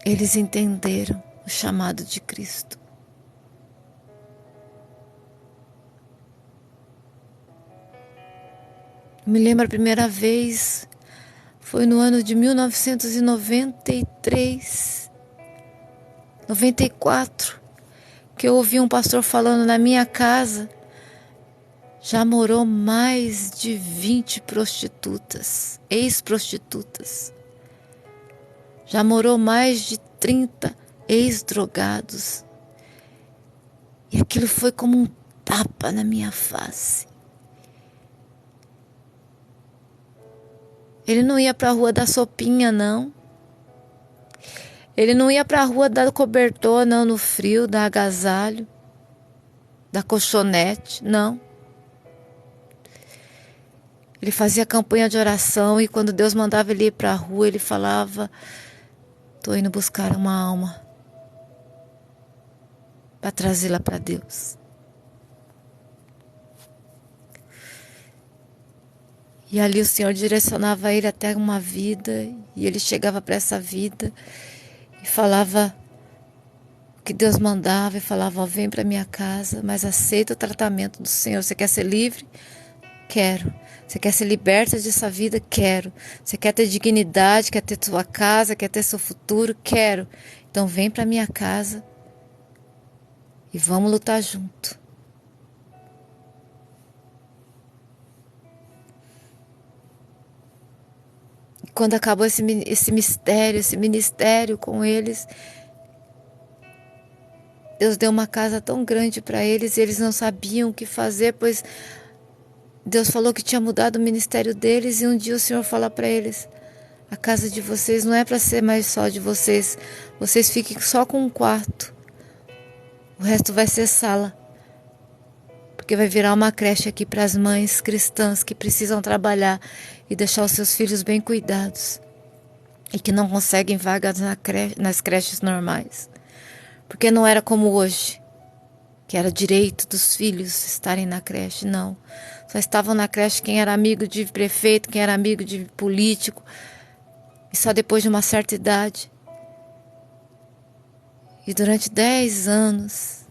Eles entenderam o chamado de Cristo. Me lembro a primeira vez, foi no ano de 1993, 94, que eu ouvi um pastor falando: na minha casa já morou mais de 20 prostitutas, ex-prostitutas. Já morou mais de 30 ex-drogados. E aquilo foi como um tapa na minha face. Ele não ia para a rua da sopinha, não. Ele não ia para a rua dar cobertor, não, no frio, dar agasalho, da colchonete, não. Ele fazia campanha de oração e quando Deus mandava ele ir para a rua, ele falava: estou indo buscar uma alma para trazê-la para Deus. E ali o Senhor direcionava ele até uma vida, e ele chegava para essa vida e falava o que Deus mandava, e falava: vem para minha casa, mas aceita o tratamento do Senhor. Você quer ser livre? Quero. Você quer ser liberta dessa vida? Quero. Você quer ter dignidade, quer ter sua casa, quer ter seu futuro? Quero. Então vem para minha casa e vamos lutar junto. Quando acabou esse ministério com eles, Deus deu uma casa tão grande para eles e eles não sabiam o que fazer, pois Deus falou que tinha mudado o ministério deles. E um dia o Senhor falou para eles: a casa de vocês não é para ser mais só de vocês, vocês fiquem só com um quarto, o resto vai ser sala, porque vai virar uma creche aqui para as mães cristãs que precisam trabalhar e deixar os seus filhos bem cuidados e que não conseguem vagas nas creches normais, porque não era como hoje, que era direito dos filhos estarem na creche. Não, só estavam na creche quem era amigo de prefeito, quem era amigo de político, e só depois de uma certa idade. E durante 10 anos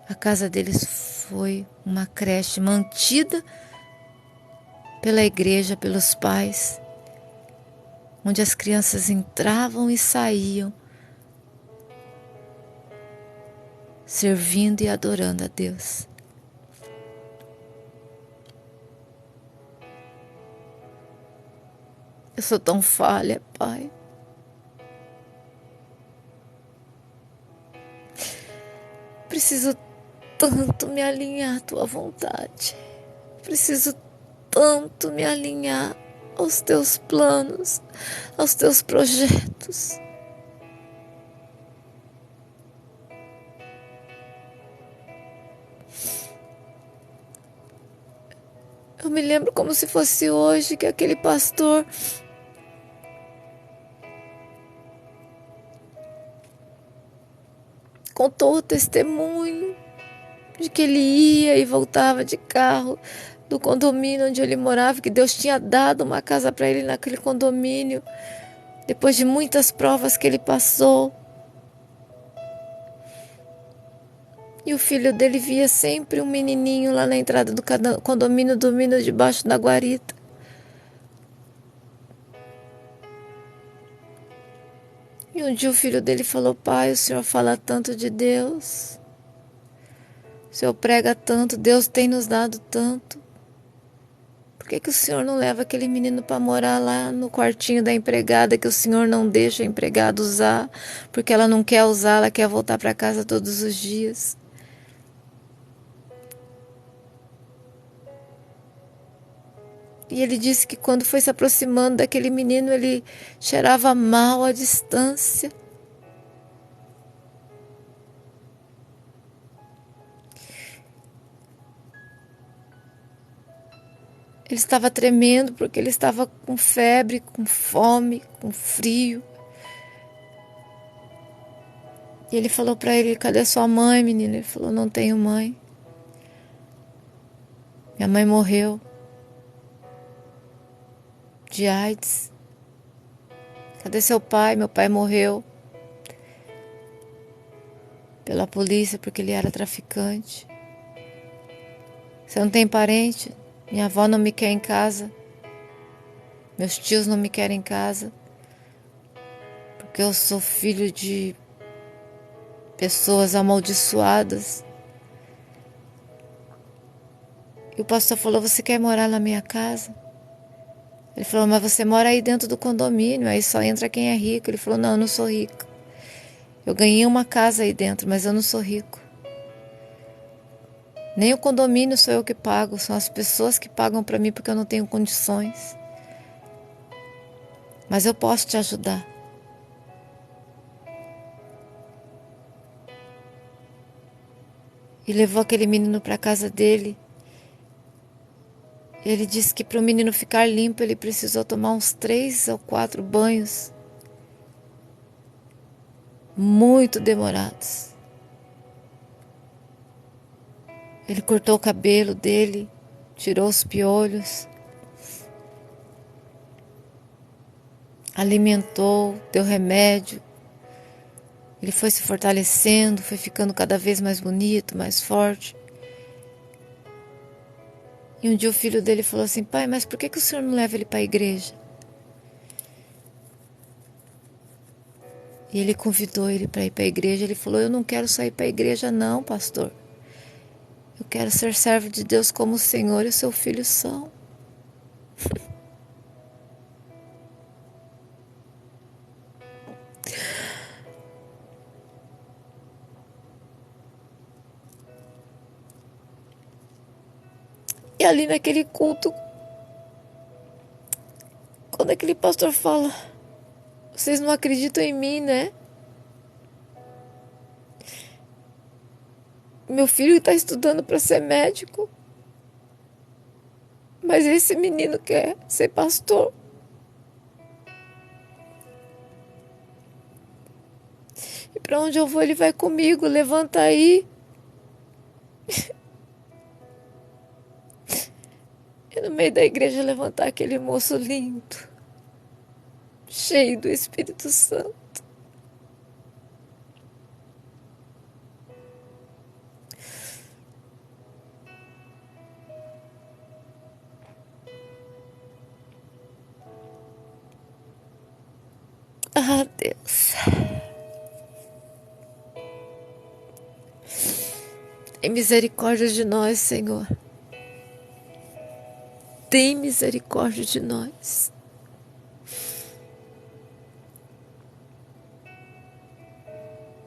a casa deles foi uma creche mantida pela igreja, pelos pais, onde as crianças entravam e saíam, servindo e adorando a Deus. Eu sou tão falha, Pai. Preciso tanto me alinhar à Tua vontade. Preciso tanto me alinhar aos Teus planos, aos Teus projetos. Eu me lembro como se fosse hoje que aquele pastor contou o testemunho de que ele ia e voltava de carro do condomínio onde ele morava, que Deus tinha dado uma casa para ele naquele condomínio, depois de muitas provas que ele passou. E o filho dele via sempre um menininho lá na entrada do condomínio dormindo debaixo da guarita. E um dia o filho dele falou: pai, o senhor fala tanto de Deus, o senhor prega tanto, Deus tem nos dado tanto. Por que o senhor não leva aquele menino para morar lá no quartinho da empregada que o senhor não deixa a empregada usar, porque ela não quer usar, ela quer voltar para casa todos os dias? E ele disse que quando foi se aproximando daquele menino, ele cheirava mal à distância. Ele estava tremendo porque ele estava com febre, com fome, com frio. E ele falou para ele: cadê sua mãe, menino? Ele falou: não tenho mãe. Minha mãe morreu de AIDS. Cadê seu pai? Meu pai morreu pela polícia porque ele era traficante. Você não tem parente? Minha avó não me quer em casa. Meus tios não me querem em casa. Porque eu sou filho de pessoas amaldiçoadas. E o pastor falou: você quer morar na minha casa? Ele falou: mas você mora aí dentro do condomínio, aí só entra quem é rico. Ele falou: não, eu não sou rico. Eu ganhei uma casa aí dentro, mas eu não sou rico. Nem o condomínio sou eu que pago, são as pessoas que pagam para mim porque eu não tenho condições. Mas eu posso te ajudar. E levou aquele menino para a casa dele. Ele disse que para o menino ficar limpo ele precisou tomar uns 3 ou 4 banhos. Muito demorados. Ele cortou o cabelo dele, tirou os piolhos, alimentou, deu remédio. Ele foi se fortalecendo, foi ficando cada vez mais bonito, mais forte. E um dia o filho dele falou assim: pai, mas por que o senhor não leva ele para a igreja? E ele convidou ele para ir para a igreja. Ele falou: eu não quero só ir para a igreja não, pastor. Eu quero ser servo de Deus como o Senhor e o seu filho são. E ali naquele culto, quando aquele pastor fala: vocês não acreditam em mim, né? Meu filho está estudando para ser médico, mas esse menino quer ser pastor. E para onde eu vou, ele vai comigo. Levanta aí. E no meio da igreja levantar aquele moço lindo, cheio do Espírito Santo. Ah, Deus. Tem misericórdia de nós, Senhor. Tem misericórdia de nós.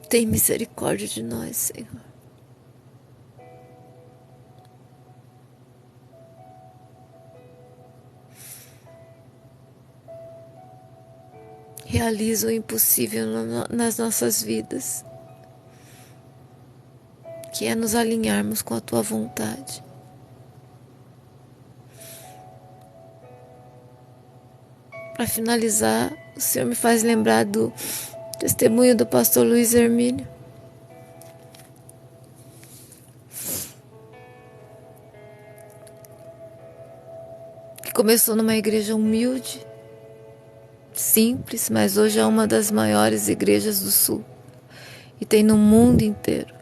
Tem misericórdia de nós, Senhor. Realiza o impossível nas nossas vidas, que é nos alinharmos com a Tua vontade. Para finalizar, o Senhor me faz lembrar do testemunho do pastor Luiz Hermínio. Que começou numa igreja humilde, simples, mas hoje é uma das maiores igrejas do Sul. E tem no mundo inteiro.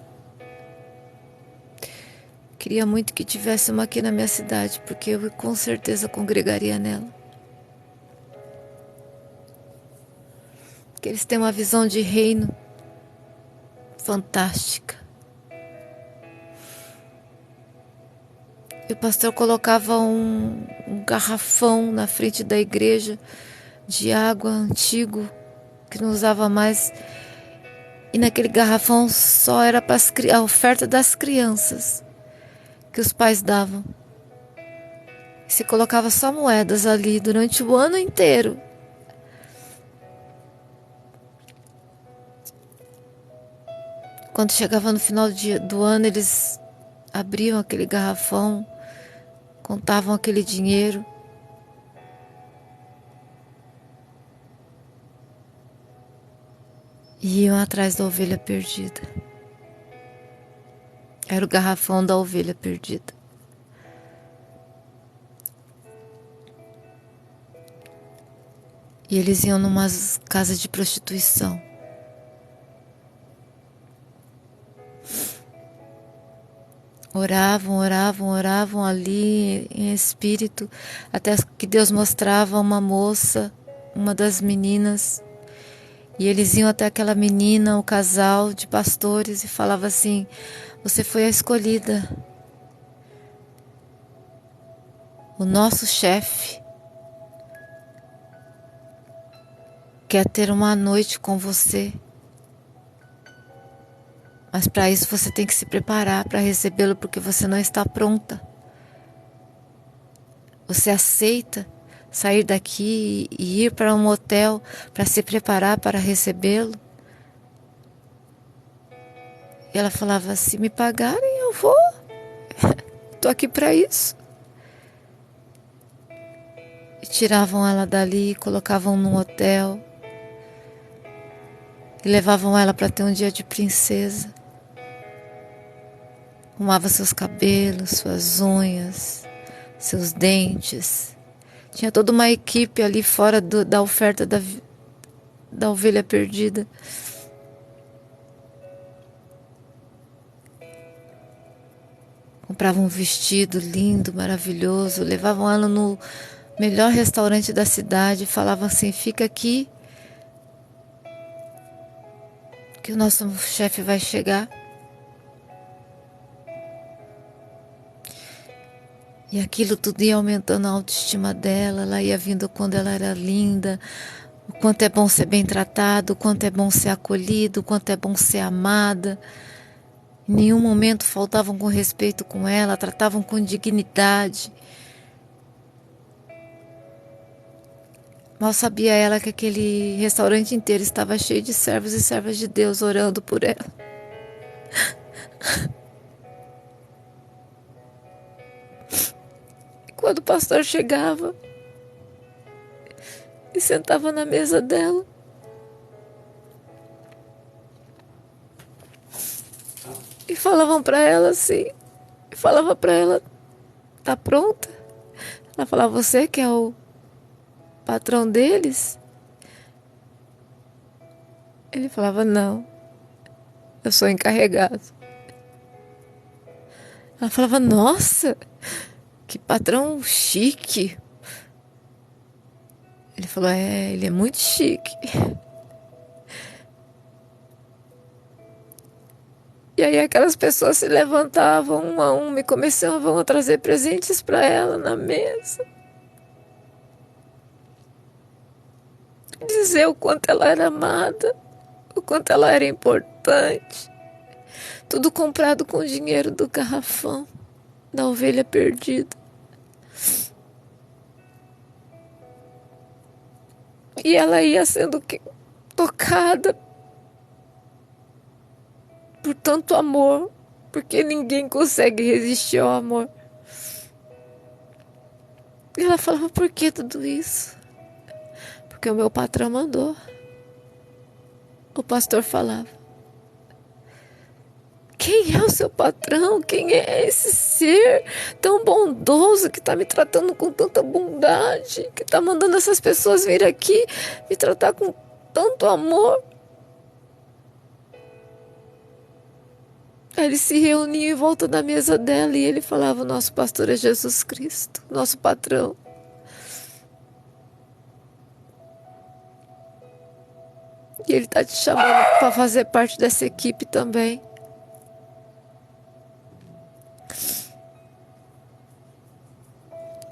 Queria muito que tivesse uma aqui na minha cidade, porque eu com certeza congregaria nela. Que eles têm uma visão de reino fantástica. E o pastor colocava um garrafão na frente da igreja de água antigo, que não usava mais. E naquele garrafão só era para a oferta das crianças que os pais davam. E se colocava só moedas ali durante o ano inteiro. Quando chegava no final do ano, eles abriam aquele garrafão, contavam aquele dinheiro. E iam atrás da ovelha perdida. Era o garrafão da ovelha perdida. E eles iam numa casa de prostituição. Oravam ali em espírito, até que Deus mostrava uma moça, uma das meninas. E eles iam até aquela menina, o casal de pastores, e falava assim: você foi a escolhida. O nosso chefe quer ter uma noite com você. Mas para isso você tem que se preparar para recebê-lo, porque você não está pronta. Você aceita sair daqui e ir para um hotel para se preparar para recebê-lo? E ela falava: se me pagarem, eu vou. Estou aqui para isso. E tiravam ela dali, colocavam num hotel e levavam ela para ter um dia de princesa. Arrumava seus cabelos, suas unhas, seus dentes. Tinha toda uma equipe ali fora da oferta da ovelha perdida. Compravam um vestido lindo, maravilhoso. Levavam ela no melhor restaurante da cidade. Falavam assim: fica aqui, que o nosso chefe vai chegar. E aquilo tudo ia aumentando a autoestima dela. Ela ia vindo quando ela era linda. O quanto é bom ser bem tratado, o quanto é bom ser acolhido, o quanto é bom ser amada. Em nenhum momento faltavam com respeito com ela, tratavam com dignidade. Mal sabia ela que aquele restaurante inteiro estava cheio de servos e servas de Deus orando por ela. Quando o pastor chegava e sentava na mesa dela, e falavam para ela assim, falava para ela: tá pronta? Ela falava: você que é o patrão deles? Ele falava: não, eu sou encarregado. Ela falava: nossa, que patrão chique. Ele falou: ele é muito chique. E aí aquelas pessoas se levantavam um a uma e começavam a trazer presentes para ela na mesa. Dizer o quanto ela era amada, o quanto ela era importante. Tudo comprado com o dinheiro do garrafão, da ovelha perdida. E ela ia sendo tocada por tanto amor, porque ninguém consegue resistir ao amor. E ela falava, por que tudo isso? Porque o meu patrão mandou. O pastor falava, quem é o seu patrão? Quem é esse ser tão bondoso que está me tratando com tanta bondade, que está mandando essas pessoas vir aqui me tratar com tanto amor? Aí ele se reunia em volta da mesa dela e ele falava, o nosso pastor é Jesus Cristo, nosso patrão. E ele está te chamando para fazer parte dessa equipe também.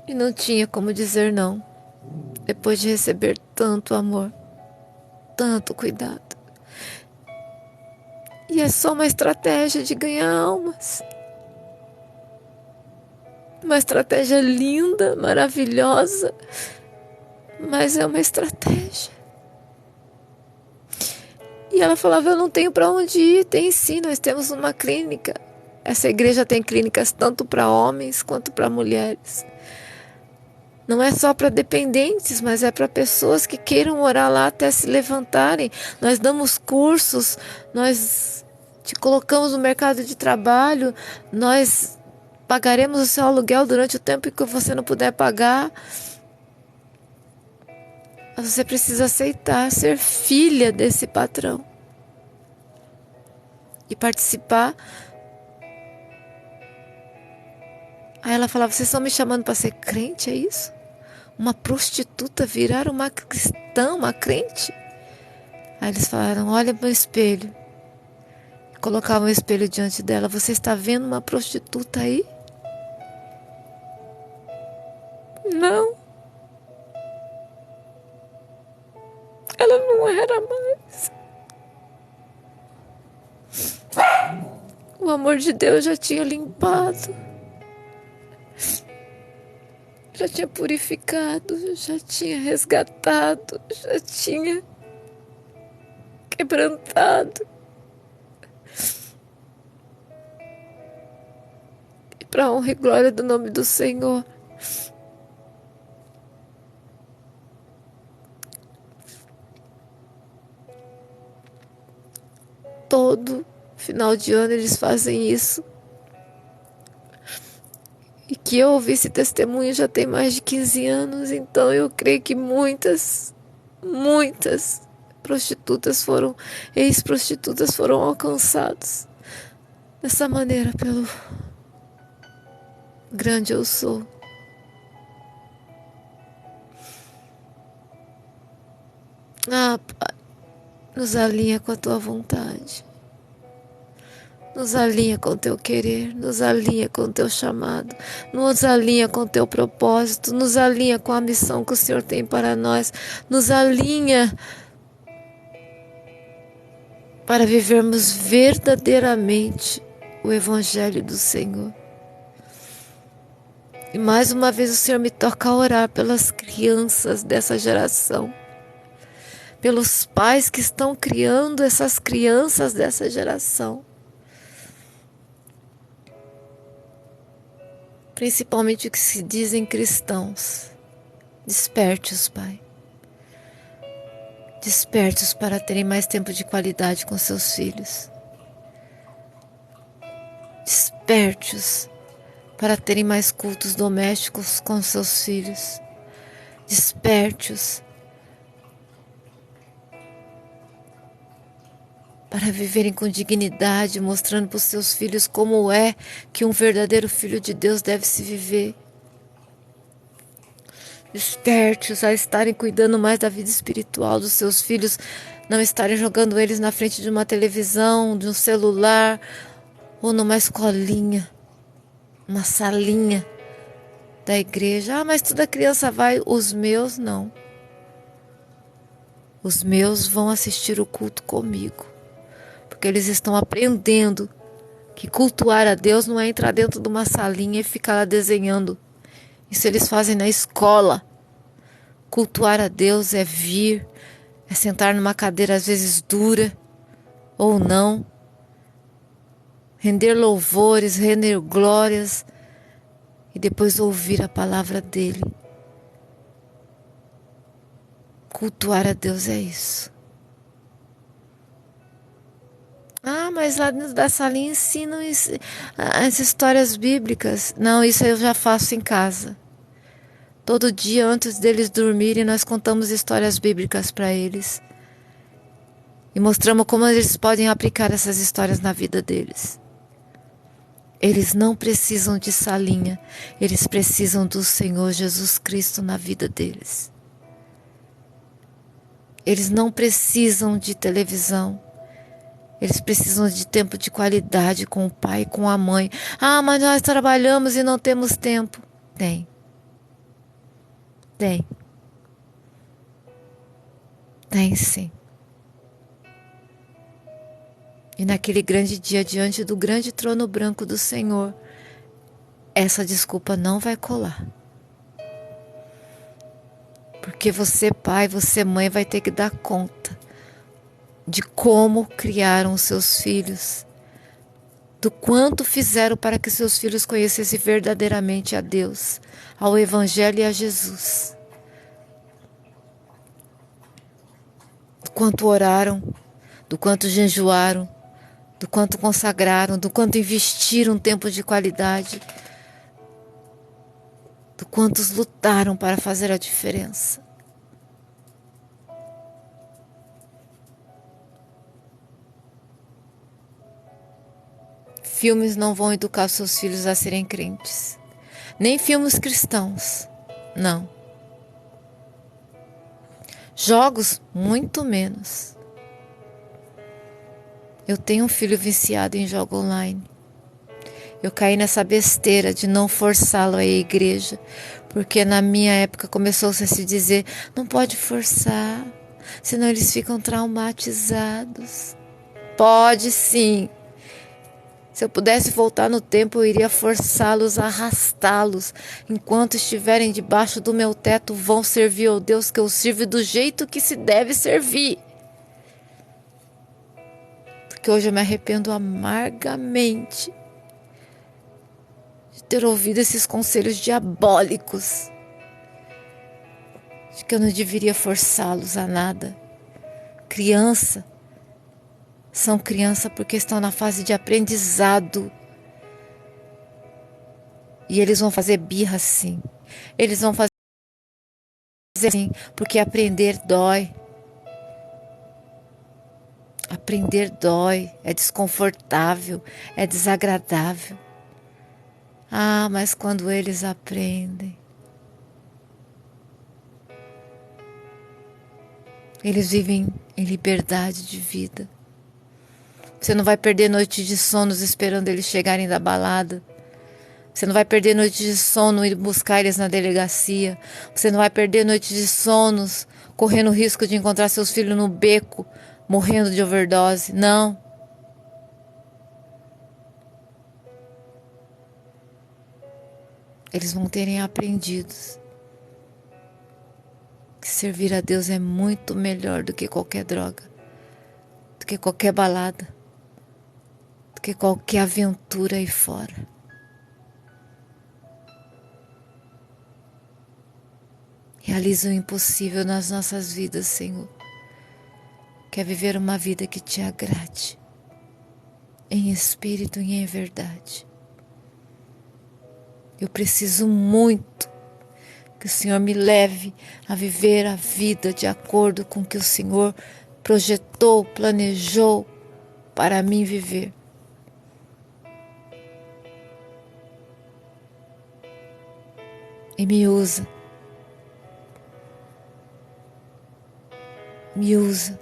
E não tinha como dizer não, depois de receber tanto amor, tanto cuidado. E é só uma estratégia de ganhar almas. Uma estratégia linda, maravilhosa, mas é uma estratégia. E ela falava, eu não tenho para onde ir. Tem sim, nós temos uma clínica. Essa igreja tem clínicas tanto para homens quanto para mulheres. Não é só para dependentes, mas é para pessoas que queiram orar lá até se levantarem. Nós damos cursos, nós te colocamos no mercado de trabalho, nós pagaremos o seu aluguel durante o tempo que você não puder pagar. Mas você precisa aceitar ser filha desse patrão e participar. Aí ela falava, vocês estão me chamando para ser crente, é isso? Uma prostituta virar uma cristã, uma crente? Aí eles falaram, olha para o espelho. E colocavam o espelho diante dela. Você está vendo uma prostituta aí? Não. Ela não era mais. O amor de Deus já tinha limpado. Já tinha purificado, já tinha resgatado, já tinha quebrantado. E para a honra e glória do nome do Senhor, todo final de ano eles fazem isso. E que eu ouvi esse testemunho já tem mais de 15 anos, então eu creio que muitas prostitutas ex-prostitutas foram alcançadas dessa maneira pelo grande eu sou. Ah, Pai, nos alinha com a tua vontade. Nos alinha com o teu querer, nos alinha com o teu chamado, nos alinha com o teu propósito, nos alinha com a missão que o Senhor tem para nós, nos alinha para vivermos verdadeiramente o Evangelho do Senhor. E mais uma vez o Senhor me toca a orar pelas crianças dessa geração, pelos pais que estão criando essas crianças dessa geração. Principalmente os que se dizem cristãos. Desperte-os, Pai. Desperte-os para terem mais tempo de qualidade com seus filhos. Desperte-os para terem mais cultos domésticos com seus filhos. Desperte-os para viverem com dignidade, mostrando para os seus filhos como é que um verdadeiro filho de Deus deve se viver. Desperte-os a estarem cuidando mais da vida espiritual dos seus filhos, não estarem jogando eles na frente de uma televisão, de um celular, ou numa escolinha, uma salinha da igreja. Ah, mas toda criança vai. Os meus não. Os meus vão assistir o culto comigo, porque eles estão aprendendo que cultuar a Deus não é entrar dentro de uma salinha e ficar lá desenhando. Isso eles fazem na escola. Cultuar a Deus é vir, é sentar numa cadeira às vezes dura ou não, render louvores, render glórias e depois ouvir a palavra dele. Cultuar a Deus é isso. Ah, mas lá dentro da salinha ensinam as histórias bíblicas. Não, isso eu já faço em casa. Todo dia antes deles dormirem nós contamos histórias bíblicas para eles. E mostramos como eles podem aplicar essas histórias na vida deles. Eles não precisam de salinha, eles precisam do Senhor Jesus Cristo na vida deles. Eles não precisam de televisão, eles precisam de tempo de qualidade com o pai e com a mãe. Ah, mas nós trabalhamos e não temos tempo. Tem. Tem sim. E naquele grande dia, diante do grande trono branco do Senhor, essa desculpa não vai colar. Porque você, pai, você, mãe, vai ter que dar conta de como criaram os seus filhos, do quanto fizeram para que seus filhos conhecessem verdadeiramente a Deus, ao Evangelho e a Jesus. Do quanto oraram, do quanto jejuaram, do quanto consagraram, do quanto investiram tempo de qualidade, do quantos lutaram para fazer a diferença. Filmes não vão educar seus filhos a serem crentes, nem filmes cristãos, não. Jogos, muito menos. Eu tenho um filho viciado em jogo online. Eu caí nessa besteira de não forçá-lo a ir à igreja, porque na minha época começou-se a se dizer, não pode forçar, senão eles ficam traumatizados. Pode sim. Se eu pudesse voltar no tempo, eu iria forçá-los, arrastá-los. Enquanto estiverem debaixo do meu teto, vão servir ao Deus que eu sirvo do jeito que se deve servir. Porque hoje eu me arrependo amargamente de ter ouvido esses conselhos diabólicos, de que eu não deveria forçá-los a nada. Criança, são criança porque estão na fase de aprendizado. E eles vão fazer birra sim. Eles vão fazer sim, porque aprender dói. Aprender dói, é desconfortável, é desagradável. Ah, mas quando eles aprendem, eles vivem em liberdade de vida. Você não vai perder noite de sonos esperando eles chegarem da balada. Você não vai perder noite de sono e buscar eles na delegacia. Você não vai perder noite de sonos correndo o risco de encontrar seus filhos no beco, morrendo de overdose. Não. Eles vão terem aprendido que servir a Deus é muito melhor do que qualquer droga, do que qualquer balada, do que qualquer aventura aí fora. Realiza o impossível nas nossas vidas, Senhor. Quer viver uma vida que te agrade, em espírito e em verdade. Eu preciso muito que o Senhor me leve a viver a vida de acordo com o que o Senhor projetou, planejou para mim viver. E me usa. Me usa.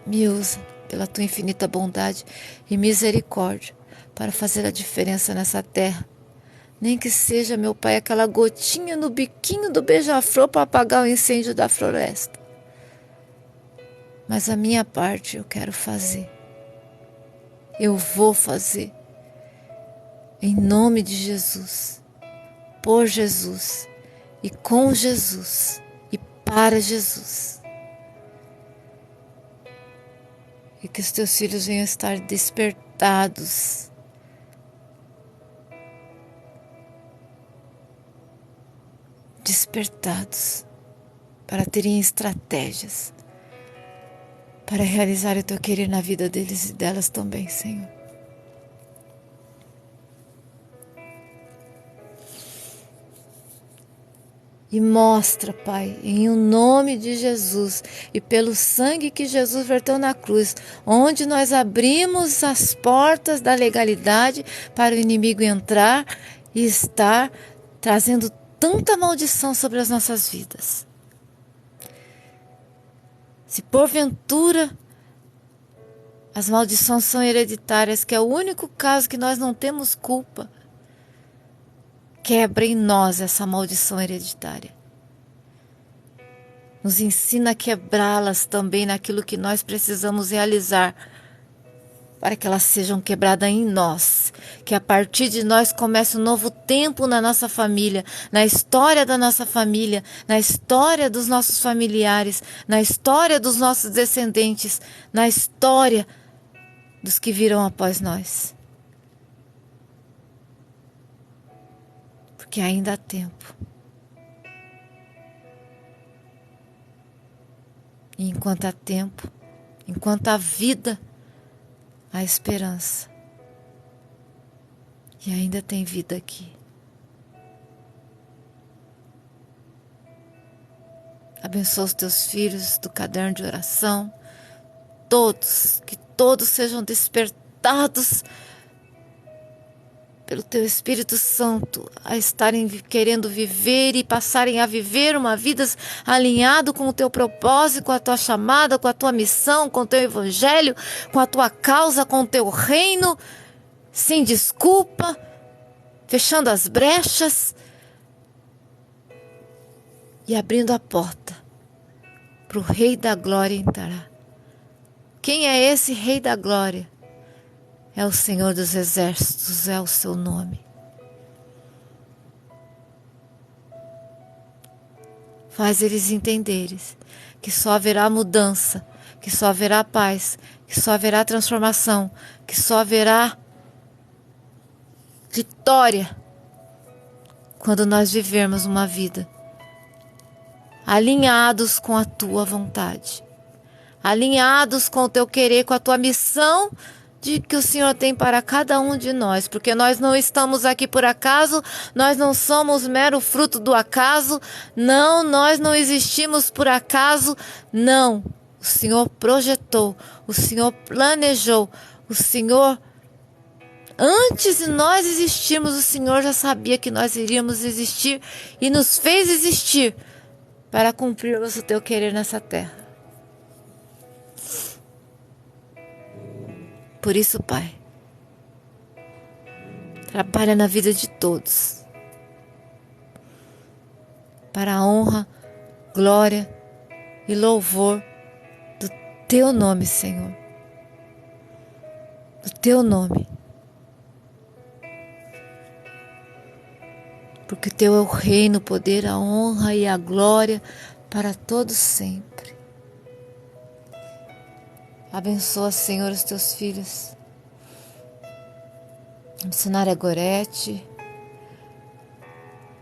Me usa. pela tua infinita bondade e misericórdia, para fazer a diferença nessa terra. Nem que seja, meu Pai, aquela gotinha no biquinho do beija-flor para apagar o incêndio da floresta. Mas a minha parte eu quero fazer. Eu vou fazer. Em nome de Jesus. Por Jesus. E com Jesus. E para Jesus. E que os teus filhos venham estar despertados. Despertados. Para terem estratégias. Para realizar o teu querer na vida deles e delas também, Senhor. E mostra, Pai, em o nome de Jesus e pelo sangue que Jesus verteu na cruz, onde nós abrimos as portas da legalidade para o inimigo entrar e estar trazendo tanta maldição sobre as nossas vidas. Se porventura as maldições são hereditárias, que é o único caso que nós não temos culpa, quebra em nós essa maldição hereditária. Nos ensina a quebrá-las também naquilo que nós precisamos realizar, para que elas sejam quebradas em nós. Que a partir de nós comece um novo tempo na nossa família, na história da nossa família, na história dos nossos familiares, na história dos nossos descendentes, na história dos que virão após nós. Porque ainda há tempo. E enquanto há tempo, enquanto há vida, há esperança. E ainda tem vida aqui. Abençoa os teus filhos do caderno de oração. Todos, que todos sejam despertados pelo teu Espírito Santo, a estarem querendo viver e passarem a viver uma vida alinhado com o teu propósito, com a tua chamada, com a tua missão, com o teu evangelho, com a tua causa, com o teu reino, sem desculpa, fechando as brechas e abrindo a porta para o Rei da Glória entrar. Quem é esse Rei da Glória? É o Senhor dos Exércitos, é o seu nome. Faz eles entenderem que só haverá mudança, que só haverá paz, que só haverá transformação, que só haverá vitória quando nós vivermos uma vida alinhados com a tua vontade, alinhados com o teu querer, com a tua missão que o Senhor tem para cada um de nós, porque nós não estamos aqui por acaso, nós não somos mero fruto do acaso, não, nós não existimos por acaso, não. O Senhor projetou, o Senhor planejou, o Senhor, antes de nós existirmos, o Senhor já sabia que nós iríamos existir e nos fez existir para cumprirmos o teu querer nessa terra. Por isso, Pai, trabalha na vida de todos, para a honra, glória e louvor do teu nome, Senhor, do teu nome, porque teu é o reino, o poder, a honra e a glória para todos sempre. Abençoa, Senhor, os teus filhos. A missionária Gorete,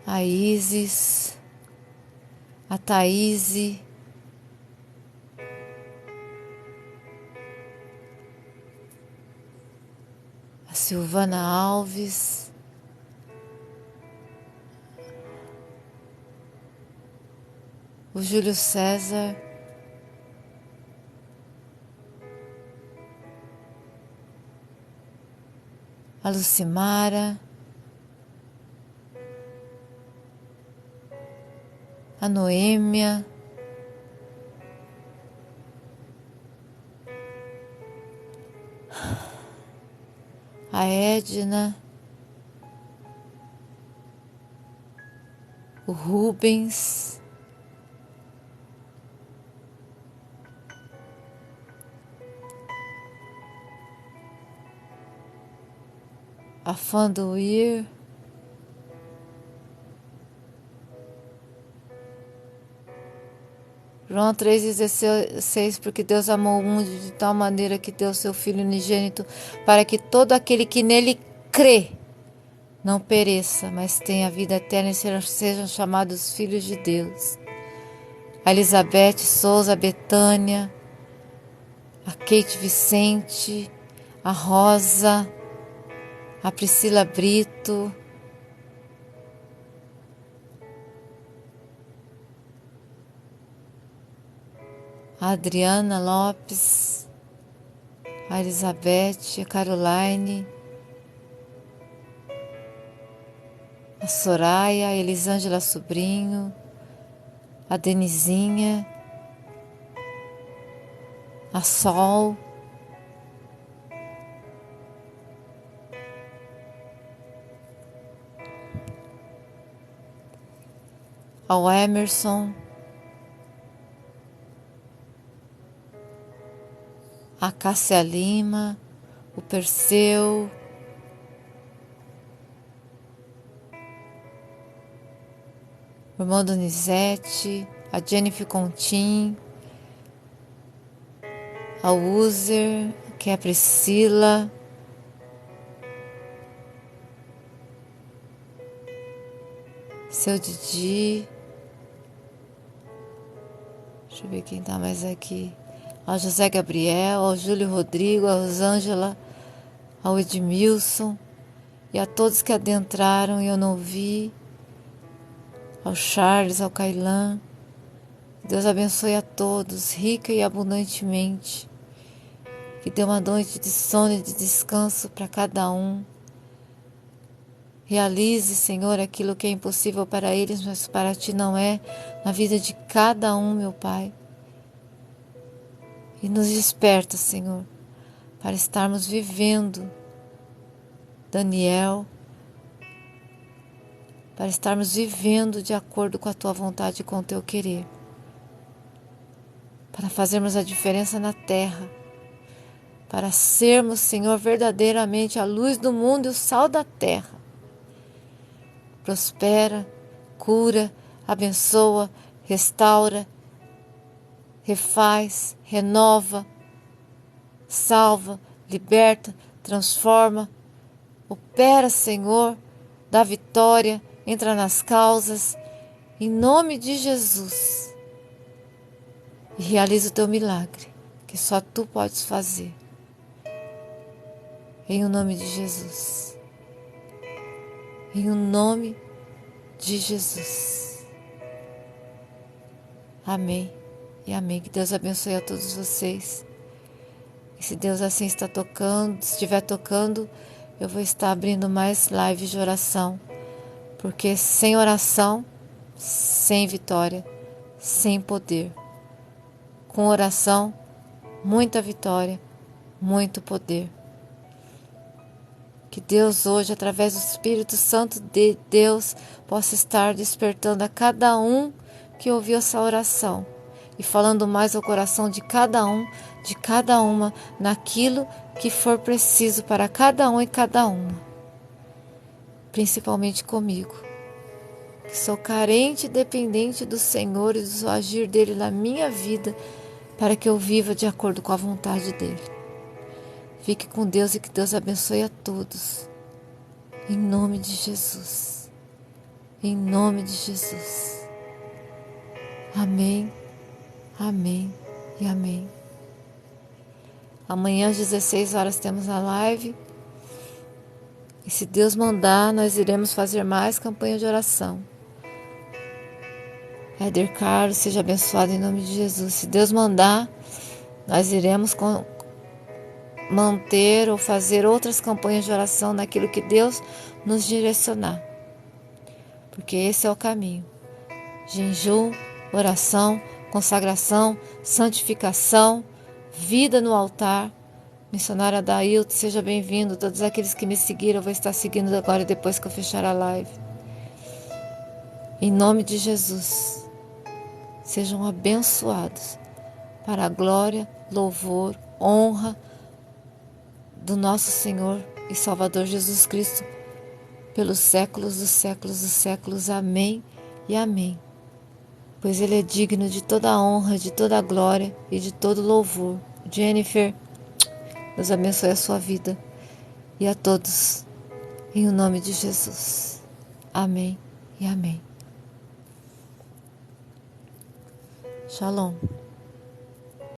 a Isis, a Thaís, a Silvana Alves, o Júlio César, a Lucimara, a Noêmia, a Edna, o Rubens, a Fandoir, João 3,16, porque Deus amou o mundo de tal maneira que deu seu Filho unigênito, para que todo aquele que nele crê não pereça, mas tenha vida eterna e sejam chamados filhos de Deus. A Elizabeth Souza, a Betânia, a Kate Vicente, a Rosa, a Priscila Brito, a Adriana Lopes, a Elizabeth, a Caroline, a Soraya, a Elisângela Sobrinho, a Denizinha, a Sol, ao Emerson, a Cássia Lima, o Perseu, o irmão Donizete, a Jennifer Contim, a User, que é a Priscila, seu Didi, deixa eu ver quem tá mais aqui, ao José Gabriel, ao Júlio Rodrigo, a Rosângela, ao Edmilson e a todos que adentraram e eu não vi, ao Charles, ao Cailan. Deus abençoe a todos, rica e abundantemente. Que dê uma noite de sono e de descanso para cada um. Realize, Senhor, aquilo que é impossível para eles, mas para Ti não é, na vida de cada um, meu Pai. E nos desperta, Senhor, para estarmos vivendo, Daniel, para estarmos vivendo de acordo com a Tua vontade e com o Teu querer. Para fazermos a diferença na terra, para sermos, Senhor, verdadeiramente a luz do mundo e o sal da terra. Prospera, cura, abençoa, restaura, refaz, renova, salva, liberta, transforma, opera, Senhor, dá vitória, entra nas causas, em nome de Jesus. E realiza o teu milagre, que só tu podes fazer. Em o nome de Jesus. Em o nome de Jesus. Amém e amém. Que Deus abençoe a todos vocês. E se Deus assim está tocando, estiver tocando, eu vou estar abrindo mais lives de oração. Porque sem oração, sem vitória, sem poder. Com oração, muita vitória, muito poder. Que Deus hoje, através do Espírito Santo de Deus, possa estar despertando a cada um que ouviu essa oração e falando mais ao coração de cada um, de cada uma, naquilo que for preciso para cada um e cada uma. Principalmente comigo, que sou carente e dependente do Senhor e do agir dEle na minha vida, para que eu viva de acordo com a vontade dEle. Fique com Deus e que Deus abençoe a todos. Em nome de Jesus. Em nome de Jesus. Amém, amém e amém. Amanhã às 16 horas temos a live. E se Deus mandar, nós iremos fazer mais campanha de oração. Éder Carlos, seja abençoado em nome de Jesus. Se Deus mandar, nós iremos manter ou fazer outras campanhas de oração naquilo que Deus nos direcionar. Porque esse é o caminho. Jejum, oração, consagração, santificação, vida no altar, Missionária Dailton, seja bem-vindo. Todos aqueles que me seguiram, eu vou estar seguindo agora e depois que eu fechar a live. Em nome de Jesus, sejam abençoados para a glória, louvor, honra do nosso Senhor e Salvador Jesus Cristo, pelos séculos dos séculos dos séculos. Amém e amém. Pois Ele é digno de toda a honra, de toda a glória e de todo louvor. Jennifer, Deus abençoe a sua vida e a todos, em o nome de Jesus. Amém e amém. Shalom.